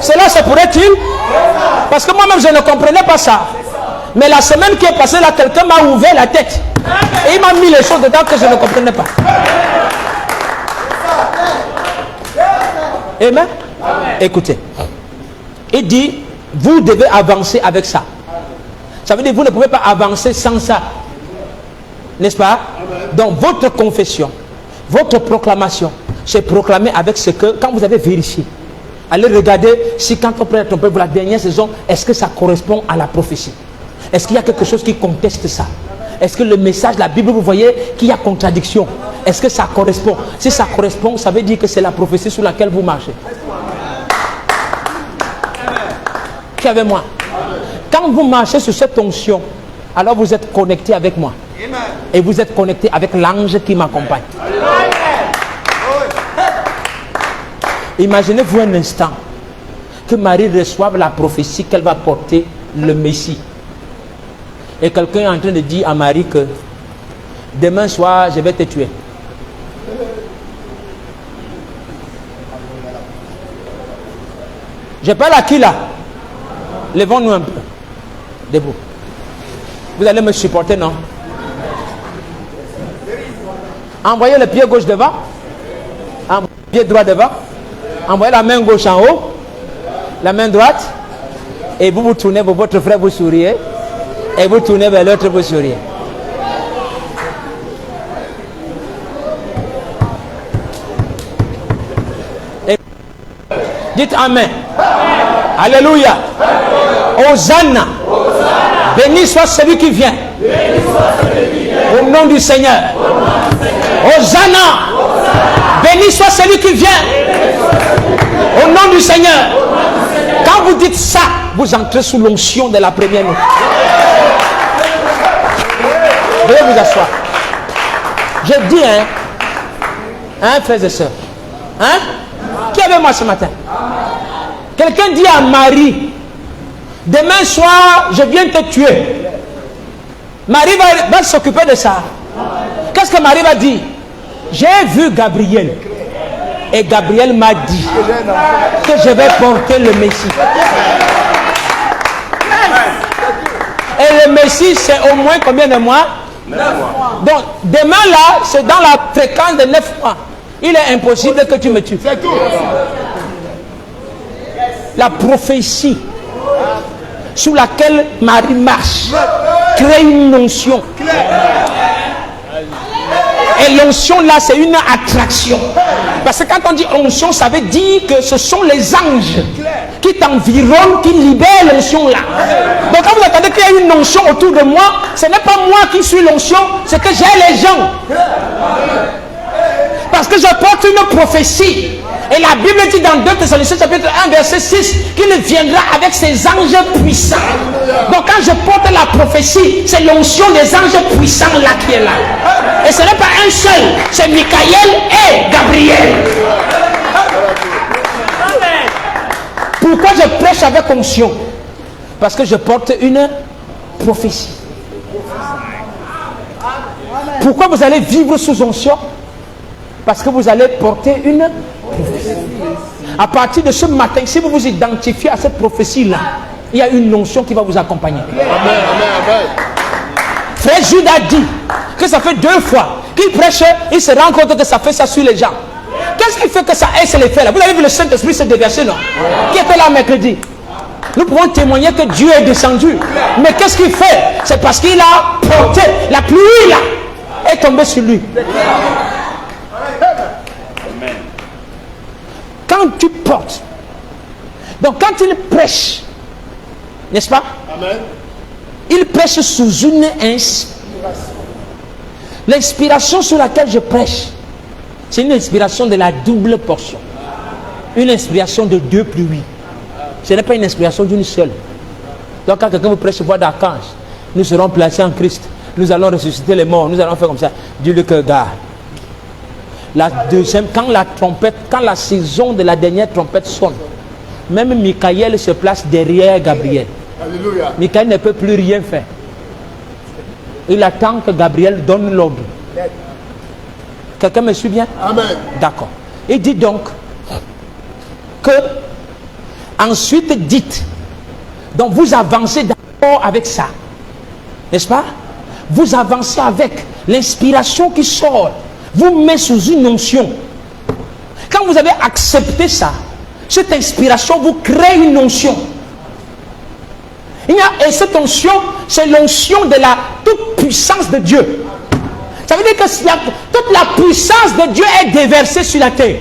Cela se pourrait-il? Parce que moi-même je ne comprenais pas ça. Mais la semaine qui est passée là, quelqu'un m'a ouvert la tête. Et il m'a mis les choses dedans que je ne comprenais pas. Amen. Écoutez. Il dit, vous devez avancer avec ça. Ça veut dire que vous ne pouvez pas avancer sans ça. N'est-ce pas? Donc votre confession, votre proclamation, c'est proclamer avec ce que, quand vous avez vérifié, allez regarder si quand on prête ton peuple la dernière saison, est-ce que ça correspond à la prophétie? Est-ce qu'il y a quelque chose qui conteste ça? Est-ce que le message, la Bible, vous voyez qu'il y a contradiction? Est-ce que ça correspond? Si ça correspond, ça veut dire que c'est la prophétie sur laquelle vous marchez. Qui est avec moi? Quand vous marchez sur cette onction, alors vous êtes connecté avec moi. Et vous êtes connecté avec l'ange qui m'accompagne. Imaginez-vous un instant que Marie reçoive la prophétie qu'elle va porter le Messie. Et quelqu'un est en train de dire à Marie que demain soir, je vais te tuer. Je parle à qui là? Levons-nous un peu. Debout. Vous allez me supporter, non? Envoyez le pied gauche devant. Envoyez le pied droit devant. Envoyez la main gauche en haut. La main droite. Et vous vous tournez vers votre frère, vous souriez. Et vous tournez vers l'autre, vous souriez. Et dites Amen. Alléluia. Hosanna. Béni soit celui qui vient. Au nom du Seigneur. Hosanna. Béni soit celui qui vient. Au nom du Seigneur. Quand vous dites ça, vous entrez sous l'onction de la première nuit. Veuillez vous asseoir. Je dis, frères et sœurs, qui est avec moi ce matin? Quelqu'un dit à Marie, demain soir, je viens te tuer. Marie va s'occuper de ça. Qu'est-ce que Marie va dire? J'ai vu Gabriel. Et Gabriel m'a dit que je vais porter le Messie. Et le Messie, c'est au moins combien de mois? 9 mois. Donc, demain là, c'est dans la fréquence de 9 mois. Il est impossible que tu me tues. C'est tout. La prophétie sous laquelle Marie marche crée une onction. Et l'onction là, c'est une attraction. Parce que quand on dit onction, ça veut dire que ce sont les anges qui t'environnent, qui libèrent l'onction là. Donc quand vous entendez qu'il y a une onction autour de moi, ce n'est pas moi qui suis l'onction, c'est que j'ai les gens. Parce que je porte une prophétie. Et la Bible dit dans 2 Thessaloniciens chapitre 1 verset 6 qu'il viendra avec ses anges puissants. Donc quand je porte la prophétie, c'est l'onction des anges puissants là qui est là. Et ce n'est pas un seul, c'est Michael et Gabriel. Pourquoi je prêche avec onction? Parce que je porte une prophétie. Pourquoi vous allez vivre sous onction? Parce que vous allez porter une prophétie. À partir de ce matin, si vous vous identifiez à cette prophétie-là, il y a une onction qui va vous accompagner. Amen, amen. Frère Jude a dit que ça fait 2 fois qu'il prêche, il se rend compte que ça fait ça sur les gens. Qu'est-ce qui fait que ça ait l'effet là? Vous avez vu le Saint-Esprit se déverser, non? Qui était là mercredi? Nous pouvons témoigner que Dieu est descendu. Mais qu'est-ce qu'il fait? C'est parce qu'il a porté. La pluie là est tombée sur lui. Quand tu portes, donc quand il prêche, n'est-ce pas? Amen. Il prêche sous une inspiration. L'inspiration sur laquelle je prêche, c'est une inspiration de la double portion. Une inspiration de 2 + 8. Ce n'est pas une inspiration d'une seule. Donc quand quelqu'un vous prêche voix d'archange, nous serons placés en Christ, nous allons ressusciter les morts, nous allons faire comme ça. Dieu le cœur garde. La deuxième, quand la trompette, quand la saison de la dernière trompette sonne, même Michael se place derrière Gabriel. Alléluia. Michael ne peut plus rien faire. Il attend que Gabriel donne l'ordre. Quelqu'un me suit bien? Amen. D'accord. Il dit donc que ensuite dites, donc vous avancez d'abord avec ça, n'est-ce pas? Vous avancez avec l'inspiration qui sort, vous met sous une onction. Quand vous avez accepté ça, cette inspiration vous crée une onction. Et cette onction, c'est l'onction de la toute puissance de Dieu. Ça veut dire que toute la puissance de Dieu est déversée sur la terre.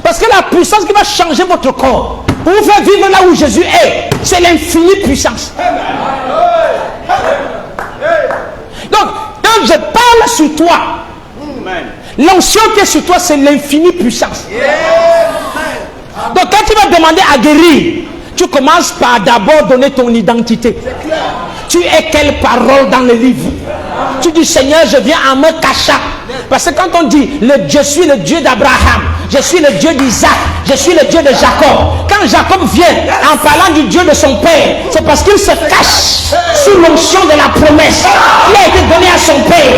Parce que la puissance qui va changer votre corps, pour vous faire vivre là où Jésus est, c'est l'infinie puissance. Donc, quand je parle sur toi, l'onction qui est sur toi, c'est l'infinie puissance. Donc, quand tu vas demander à guérir, tu commences par d'abord donner ton identité. Tu es quelle parole dans le livre? Tu dis, Seigneur, je viens en me cachant. Parce que quand on dit, je suis le Dieu d'Abraham, je suis le Dieu d'Isaac, je suis le Dieu de Jacob. Quand Jacob vient en parlant du Dieu de son père, c'est parce qu'il se cache sous l'onction de la promesse qui a été donnée à son père.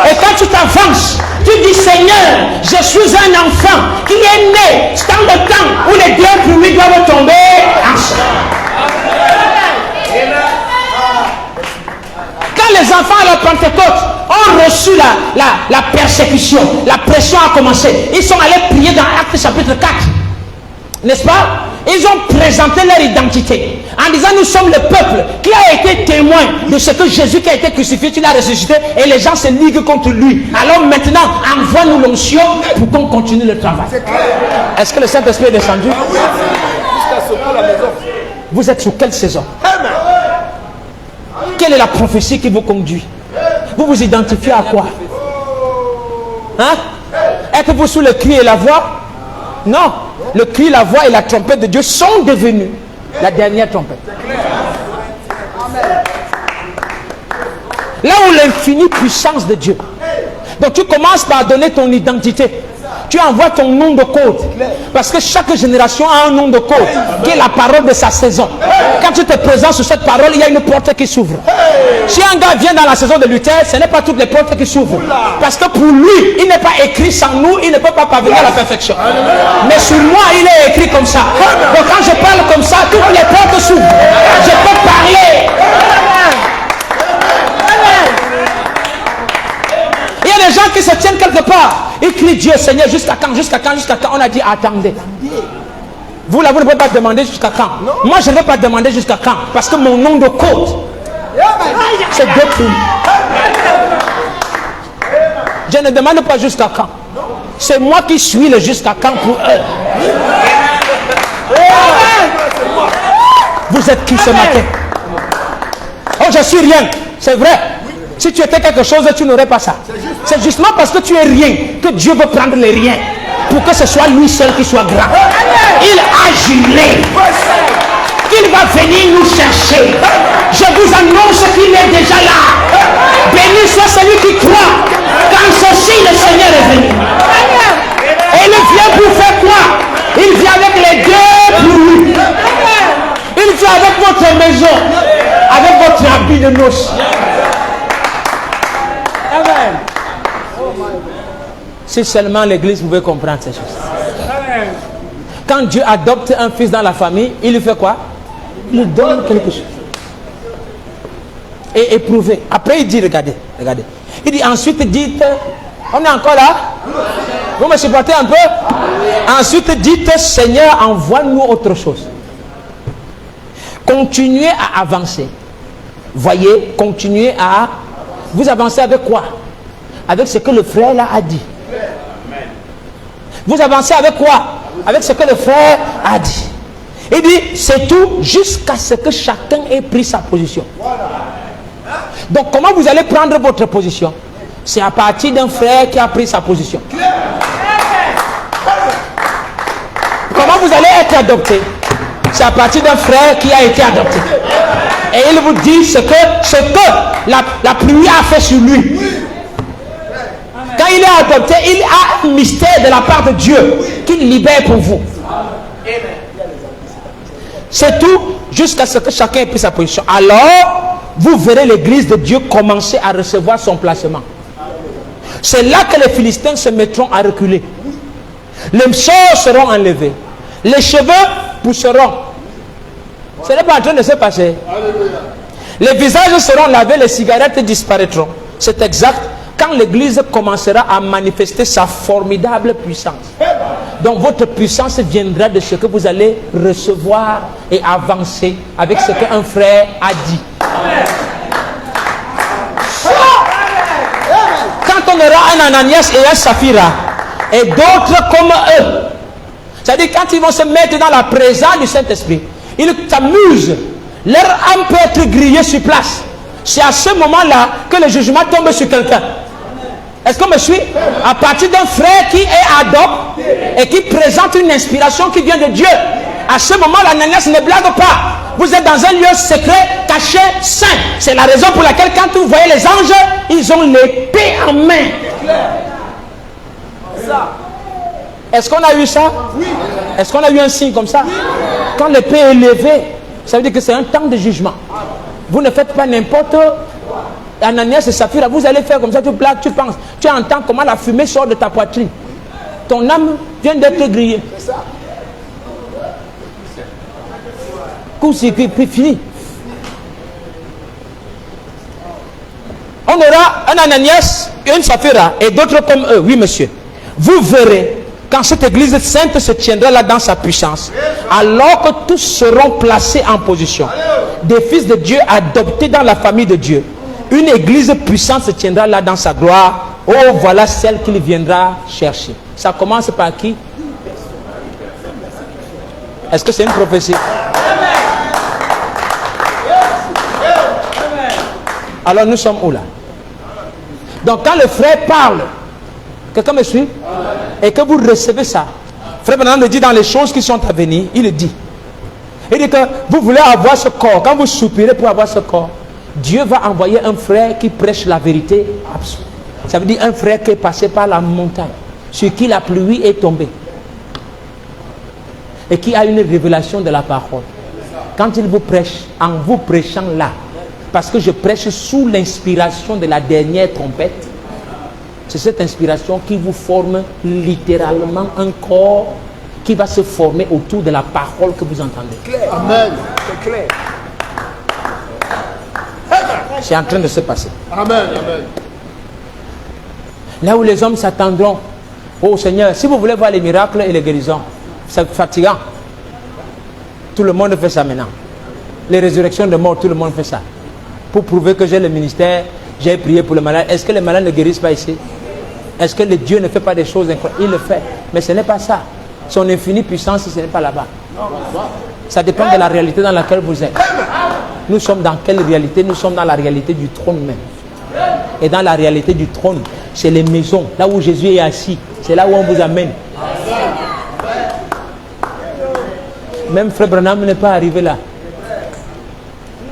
Et quand tu t'avances, tu dis, Seigneur, je suis un enfant qui est né dans le temps où les 2 + 8 doivent tomber ensemble. Quand les enfants à la Pentecôte ont reçu la persécution, la pression a commencé. Ils sont allés prier dans Actes chapitre 4. N'est-ce pas? Ils ont présenté leur identité en disant, nous sommes le peuple qui a été témoin de ce que Jésus qui a été crucifié, tu l'as ressuscité, et les gens se liguent contre lui. Alors maintenant, envoie-nous l'onction pour qu'on continue le travail. Est-ce que le Saint-Esprit est descendu? Vous êtes sous quelle saison? Quelle est la prophétie qui vous conduit? Vous vous identifiez à quoi? Hein? Êtes-vous sous le cri et la voix? Non. Le cri, la voix et la trompette de Dieu sont devenus la dernière trompette. Là où l'infinie puissance de Dieu. Donc tu commences par donner ton identité. Tu envoies ton nom de code. Parce que chaque génération a un nom de code qui est la parole de sa saison. Quand tu te présentes sur cette parole, il y a une porte qui s'ouvre. Si un gars vient dans la saison de Luther, ce n'est pas toutes les portes qui s'ouvrent. Parce que pour lui, il n'est pas écrit sans nous, il ne peut pas parvenir à la perfection. Mais sur moi, il est écrit comme ça. Donc quand je parle comme ça, toutes les portes s'ouvrent. Je peux parler. Il y a des gens qui se tiennent quelque part. Ils crient Dieu, Seigneur, jusqu'à quand, jusqu'à quand, jusqu'à quand. On a dit, attendez. Vous là, vous ne pouvez pas demander jusqu'à quand. Moi, je ne vais pas demander jusqu'à quand. Parce que mon nom de code, c'est 2 +. Je ne demande pas jusqu'à quand. C'est moi qui suis le jusqu'à quand pour eux. Vous êtes qui ce matin? Oh, je suis rien. C'est vrai. Si tu étais quelque chose, tu n'aurais pas ça. C'est justement parce que tu es rien que Dieu veut prendre les riens pour que ce soit lui seul qui soit grand. Il a juré qu'il va venir nous chercher. Je vous annonce qu'il est déjà là. Béni soit celui qui croit qu'en ceci le Seigneur est venu. Et le pour faire quoi? Il vient avec les deux pluies. Il vient avec votre maison, avec votre habit de noces. Amen. Si seulement l'église pouvait comprendre ces choses. Quand Dieu adopte un fils dans la famille, il lui fait quoi? Il lui donne quelque chose. Et éprouver. Après il dit, regardez. Il dit ensuite dites, on est encore là? Vous me supportez un peu? Ensuite dites, Seigneur, envoie-nous autre chose. Continuez à avancer. Voyez, continuez à... Vous avancez avec quoi? Avec ce que le frère là a dit. Vous avancez avec quoi? Avec ce que le frère a dit. Il dit, c'est tout jusqu'à ce que chacun ait pris sa position. Donc comment vous allez prendre votre position? C'est à partir d'un frère qui a pris sa position. Comment vous allez être adopté? C'est à partir d'un frère qui a été adopté. Et il vous dit ce que la pluie a fait sur lui. Quand il est adopté, il a un mystère de la part de Dieu qu'il libère pour vous. C'est tout jusqu'à ce que chacun ait pris sa position. Alors, vous verrez l'église de Dieu commencer à recevoir son placement. C'est là que les Philistins se mettront à reculer. Les choses seront enlevées. Les cheveux pousseront. Ce n'est pas en train de se passer. Les visages seront lavés, les cigarettes disparaîtront. C'est exact. Quand l'église commencera à manifester sa formidable puissance. Donc votre puissance viendra de ce que vous allez recevoir et avancer avec ce qu'un frère a dit. Quand on aura un Ananias et un Saphira et d'autres comme eux, c'est-à-dire quand ils vont se mettre dans la présence du Saint-Esprit, ils s'amusent, leur âme peut être grillée sur place. C'est à ce moment-là que le jugement tombe sur quelqu'un. Est-ce qu'on me suit? À partir d'un frère qui est adopté et qui présente une inspiration qui vient de Dieu, à ce moment, l'Ananias ne blague pas. Vous êtes dans un lieu secret, caché, saint. C'est la raison pour laquelle quand vous voyez les anges, ils ont l'épée en main. Est-ce qu'on a eu ça? Est-ce qu'on a eu un signe comme ça? Quand l'épée est levée, ça veut dire que c'est un temps de jugement. Vous ne faites pas n'importe Ananias et Saphira, vous allez faire comme ça, tu blagues, tu penses, tu entends comment la fumée sort de ta poitrine. Ton âme vient d'être grillée. Coup circuit, puis fini. On aura un Ananias et une Saphira et d'autres comme eux. Oui, monsieur. Vous verrez, quand cette église sainte se tiendra là dans sa puissance, alors que tous seront placés en position, des fils de Dieu adoptés dans la famille de Dieu, une église puissante se tiendra là dans sa gloire. Oh, voilà celle qu'il viendra chercher. Ça commence par qui? Est-ce que c'est une prophétie? Alors nous sommes où là? Donc quand le frère parle, quelqu'un me suit? Et que vous recevez ça, frère Branham le dit dans les choses qui sont à venir, il le dit. Il dit que vous voulez avoir ce corps, quand vous soupirez pour avoir ce corps, Dieu va envoyer un frère qui prêche la vérité absolue. Ça veut dire un frère qui est passé par la montagne, sur qui la pluie est tombée, et qui a une révélation de la parole. Quand il vous prêche, en vous prêchant là, parce que je prêche sous l'inspiration de la dernière trompette, c'est cette inspiration qui vous forme littéralement un corps qui va se former autour de la parole que vous entendez. Amen. C'est clair. C'est en train de se passer. Amen. Amen. Là où les hommes s'attendront, oh Seigneur, si vous voulez voir les miracles et les guérisons, c'est fatigant. Tout le monde fait ça maintenant. Les résurrections de mort, tout le monde fait ça. Pour prouver que j'ai le ministère, j'ai prié pour le malade. Est-ce que les malades ne guérissent pas ici? Est-ce que le Dieu ne fait pas des choses incroyables? Il le fait. Mais ce n'est pas ça. Son infinie puissance, ce n'est pas là-bas. Ça dépend de la réalité dans laquelle vous êtes. Nous sommes dans quelle réalité? Nous sommes dans la réalité du trône même. Et dans la réalité du trône, c'est les maisons. Là où Jésus est assis, c'est là où on vous amène. Même Frère Branham n'est pas arrivé là.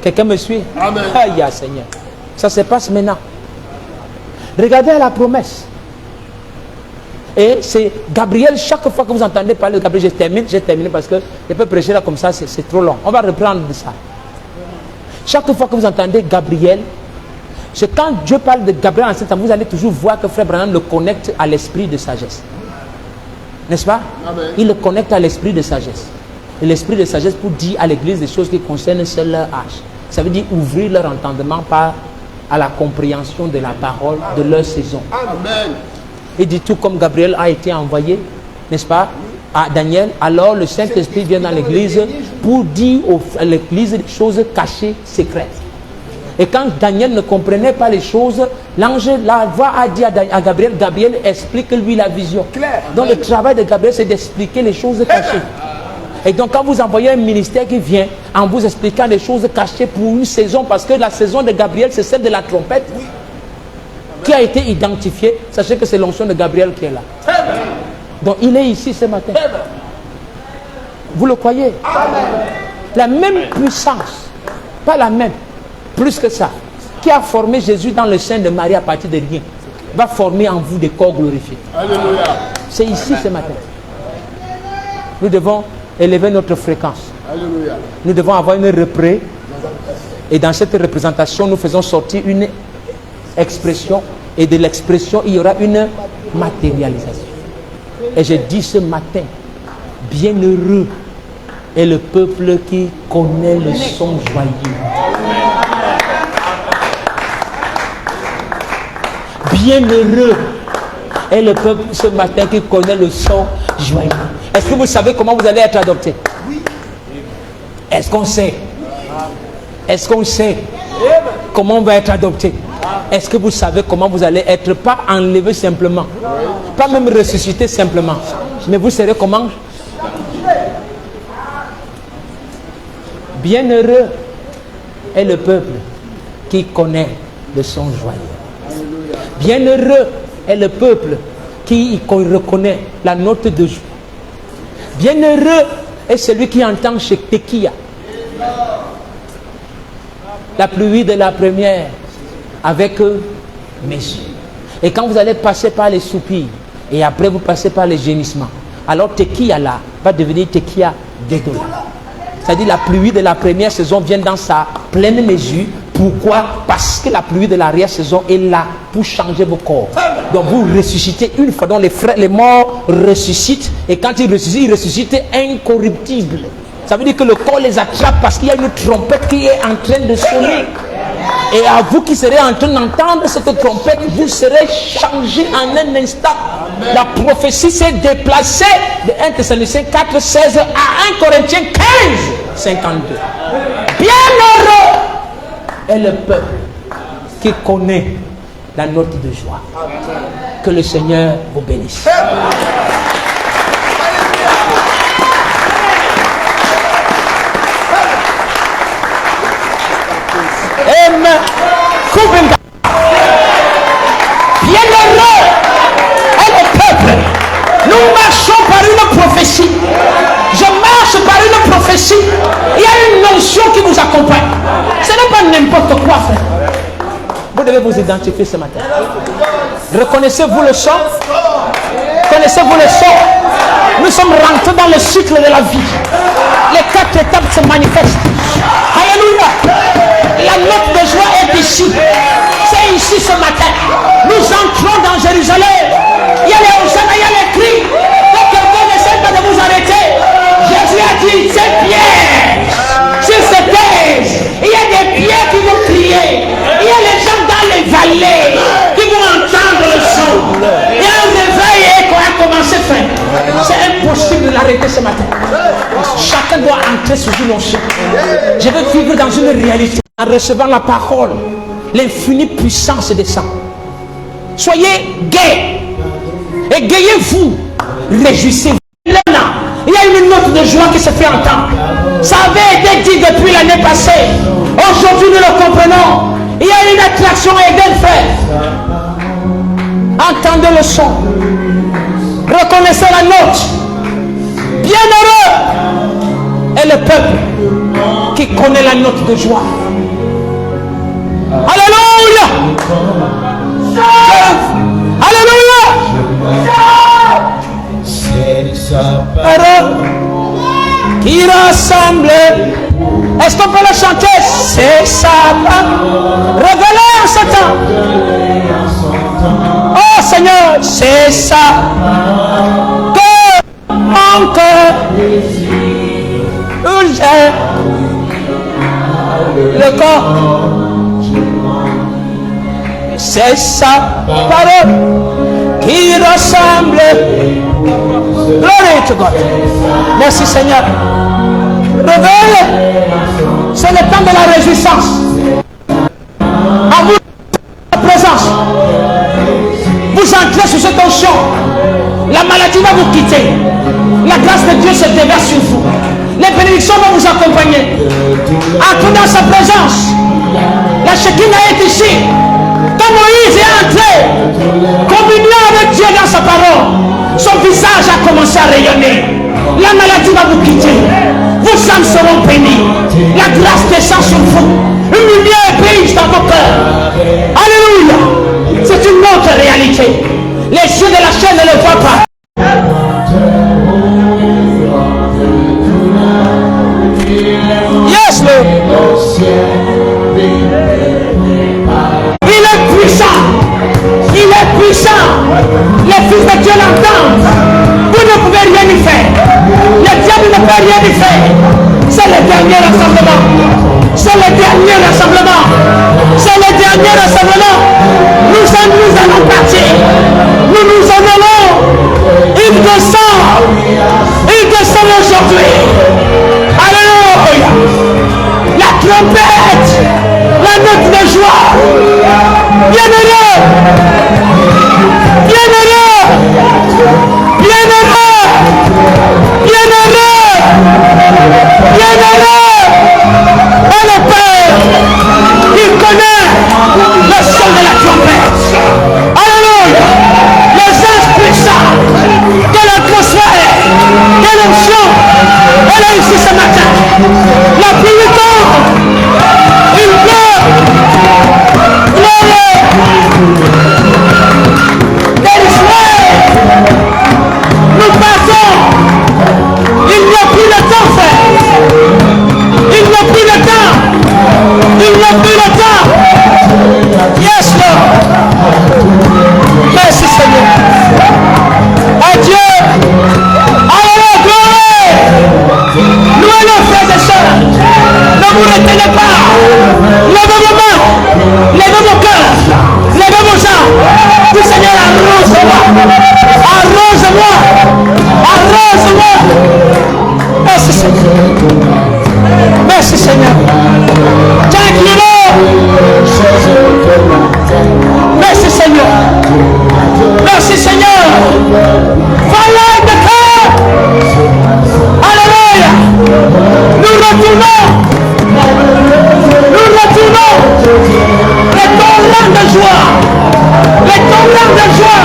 Quelqu'un me suit? Amen. Aïe, Seigneur. Ça se passe maintenant. Regardez la promesse. Et c'est Gabriel, chaque fois que vous entendez parler de Gabriel, j'ai terminé parce que je peux prêcher là comme ça, c'est trop long. On va reprendre de ça. Chaque fois que vous entendez Gabriel, c'est quand Dieu parle de Gabriel en ce temps, vous allez toujours voir que Frère Branham le connecte à l'esprit de sagesse. N'est-ce pas? Amen. Il le connecte à l'esprit de sagesse. Et l'esprit de sagesse pour dire à l'église des choses qui concernent seul leur âge. Ça veut dire ouvrir leur entendement à la compréhension de la parole de leur saison. Amen. Il dit tout comme Gabriel a été envoyé, n'est-ce pas, à Daniel, alors le Saint-Esprit vient dans l'église pour dire à l'église des choses cachées, secrètes. Et quand Daniel ne comprenait pas les choses, l'ange, la voix a dit à Gabriel, Gabriel explique lui la vision. Donc le travail de Gabriel, c'est d'expliquer les choses cachées. Et donc quand vous envoyez un ministère qui vient en vous expliquant les choses cachées pour une saison, parce que la saison de Gabriel, c'est celle de la trompette, qui a été identifiée, sachez que c'est l'onction de Gabriel qui est là. Donc il est ici ce matin. Vous le croyez? La même puissance, pas la même, plus que ça, qui a formé Jésus dans le sein de Marie à partir de rien, va former en vous des corps glorifiés. Alléluia. C'est ici ce matin. Nous devons élever notre fréquence. Alléluia. Nous devons avoir une repré. Et dans cette représentation, nous faisons sortir une expression. Et de l'expression, il y aura une matérialisation. Et je dis ce matin, bienheureux est le peuple qui connaît le son joyeux. Bienheureux est le peuple ce matin qui connaît le son joyeux. Est-ce que vous savez comment vous allez être adopté? Oui. Est-ce qu'on sait? Est-ce qu'on sait comment on va être adopté? Est-ce que vous savez comment vous allez être, pas enlevé simplement, pas même ressuscité simplement, mais vous serez comment? Bienheureux est le peuple qui connaît le son joyeux. Bienheureux est le peuple qui reconnaît la note de joie. Bienheureux est celui qui entend chez Tekia la pluie de la première avec mes yeux. Et quand vous allez passer par les soupirs et après vous passez par les gémissements, alors Tekia là va devenir Tekia dédolé. C'est-à-dire la pluie de la première saison vient dans sa pleine mesure. Pourquoi? Parce que la pluie de l'arrière-saison est là pour changer vos corps. Donc vous ressuscitez une fois. Donc les morts ressuscitent. Et quand ils ressuscitent incorruptibles. Ça veut dire que le corps les attrape parce qu'il y a une trompette qui est en train de sonner. Et à vous qui serez en train d'entendre cette trompette, vous serez changés en un instant. Amen. La prophétie s'est déplacée de 1 Thessaloniciens 4, 16 à 1 Corinthiens 15, 52. Bienheureux est le peuple qui connaît la note de joie. Amen. Que le Seigneur vous bénisse. Bienheureux est le peuple. Nous marchons par une prophétie. Je marche par une prophétie. Il y a une notion qui vous accompagne. Ce n'est pas n'importe quoi, frère. Vous devez vous identifier ce matin. Reconnaissez-vous le son? Connaissez-vous le son? Nous sommes rentrés dans le cycle de la vie. Les 4 étapes se manifestent. Alléluia. La note de joie est ici. C'est ici ce matin. Nous entrons dans Jérusalem. Il y a les hosanna, il y a les cris. Donc quelqu'un n'essaie pas de vous arrêter. Jésus a dit, ces pierres, sur ces terres, il y a des pierres qui vont crier. Il y a les gens dans les vallées qui vont entendre le son. Il y a un réveil qui a commencé à faire. C'est impossible de l'arrêter ce matin. Chacun doit entrer sous une onction. Je veux vivre dans une réalité. En recevant la parole, l'infinie puissance descend. Soyez gais et gayez-vous, réjouissez-vous. Il y a une note de joie qui se fait entendre. Ça avait été dit depuis l'année passée. Aujourd'hui, nous le comprenons. Il y a une attraction égale, frère. Entendez le son. Reconnaissez la note. Bienheureux est le peuple qui connaît la note de joie. Alléluia. Alléluia. parole qui rassemble. Est-ce qu'on peut le chanter? C'est sa parole révélée en ce temps. Oh Seigneur, c'est ça que mon cœur où j'ai le corps. C'est sa parole qui ressemble. Glory to God. Merci Seigneur. Réveille. C'est le temps de la réjouissance. À vous, la présence. Vous entrez sur cette onction. La maladie va vous quitter. La grâce de Dieu se déverse sur vous. Les bénédictions vont vous accompagner. Entrez dans sa présence. La Shekinah est ici. Quand Moïse est entré, communiant avec Dieu dans sa parole, son visage a commencé à rayonner. La maladie va vous quitter. Vos âmes seront bénies. La grâce descend sur vous. Une lumière brille dans vos cœurs. Alléluia. C'est une autre réalité. Les yeux de la chair ne le voient pas. Yes, Lord. Il est puissant. Il est puissant. Les fils de Dieu l'entendent. Vous ne pouvez rien y faire. Le diable ne peut rien y faire. C'est le dernier rassemblement. C'est le dernier rassemblement. C'est le dernier rassemblement. Nous allons partir. Nous en allons. Il descend aujourd'hui. Alléluia. La trompette, la note de joie. Bienheureux, bienheureux, bienheureux, bienheureux, bienheureux. Et le Père, il connaît le son de la trompette. Alléluia. Les anges puissants, que l'atmosphère, que l'onction, elle est ici ce matin. La pluie tombe, il pleut. Nous partons. Il n'y a plus le temps, frère. Il n'y a plus le temps. Il n'y a plus le temps. Yes, Lord. Merci, Seigneur. Adieu. Alléluia, gloire. Louez-le, frères et sœurs. Ne vous retenez pas. Levez vos mains. Levez vos cœurs. Levez vos âmes. Du Seigneur, arrose-moi. Arrose-moi. Arrose-moi. Merci, Seigneur. Merci, Seigneur. Thank you, Lord. Merci, Seigneur. Merci, Seigneur. Fire de cœur. Alléluia. Nous retournons. Les torrents de joie. Les torrents de joie.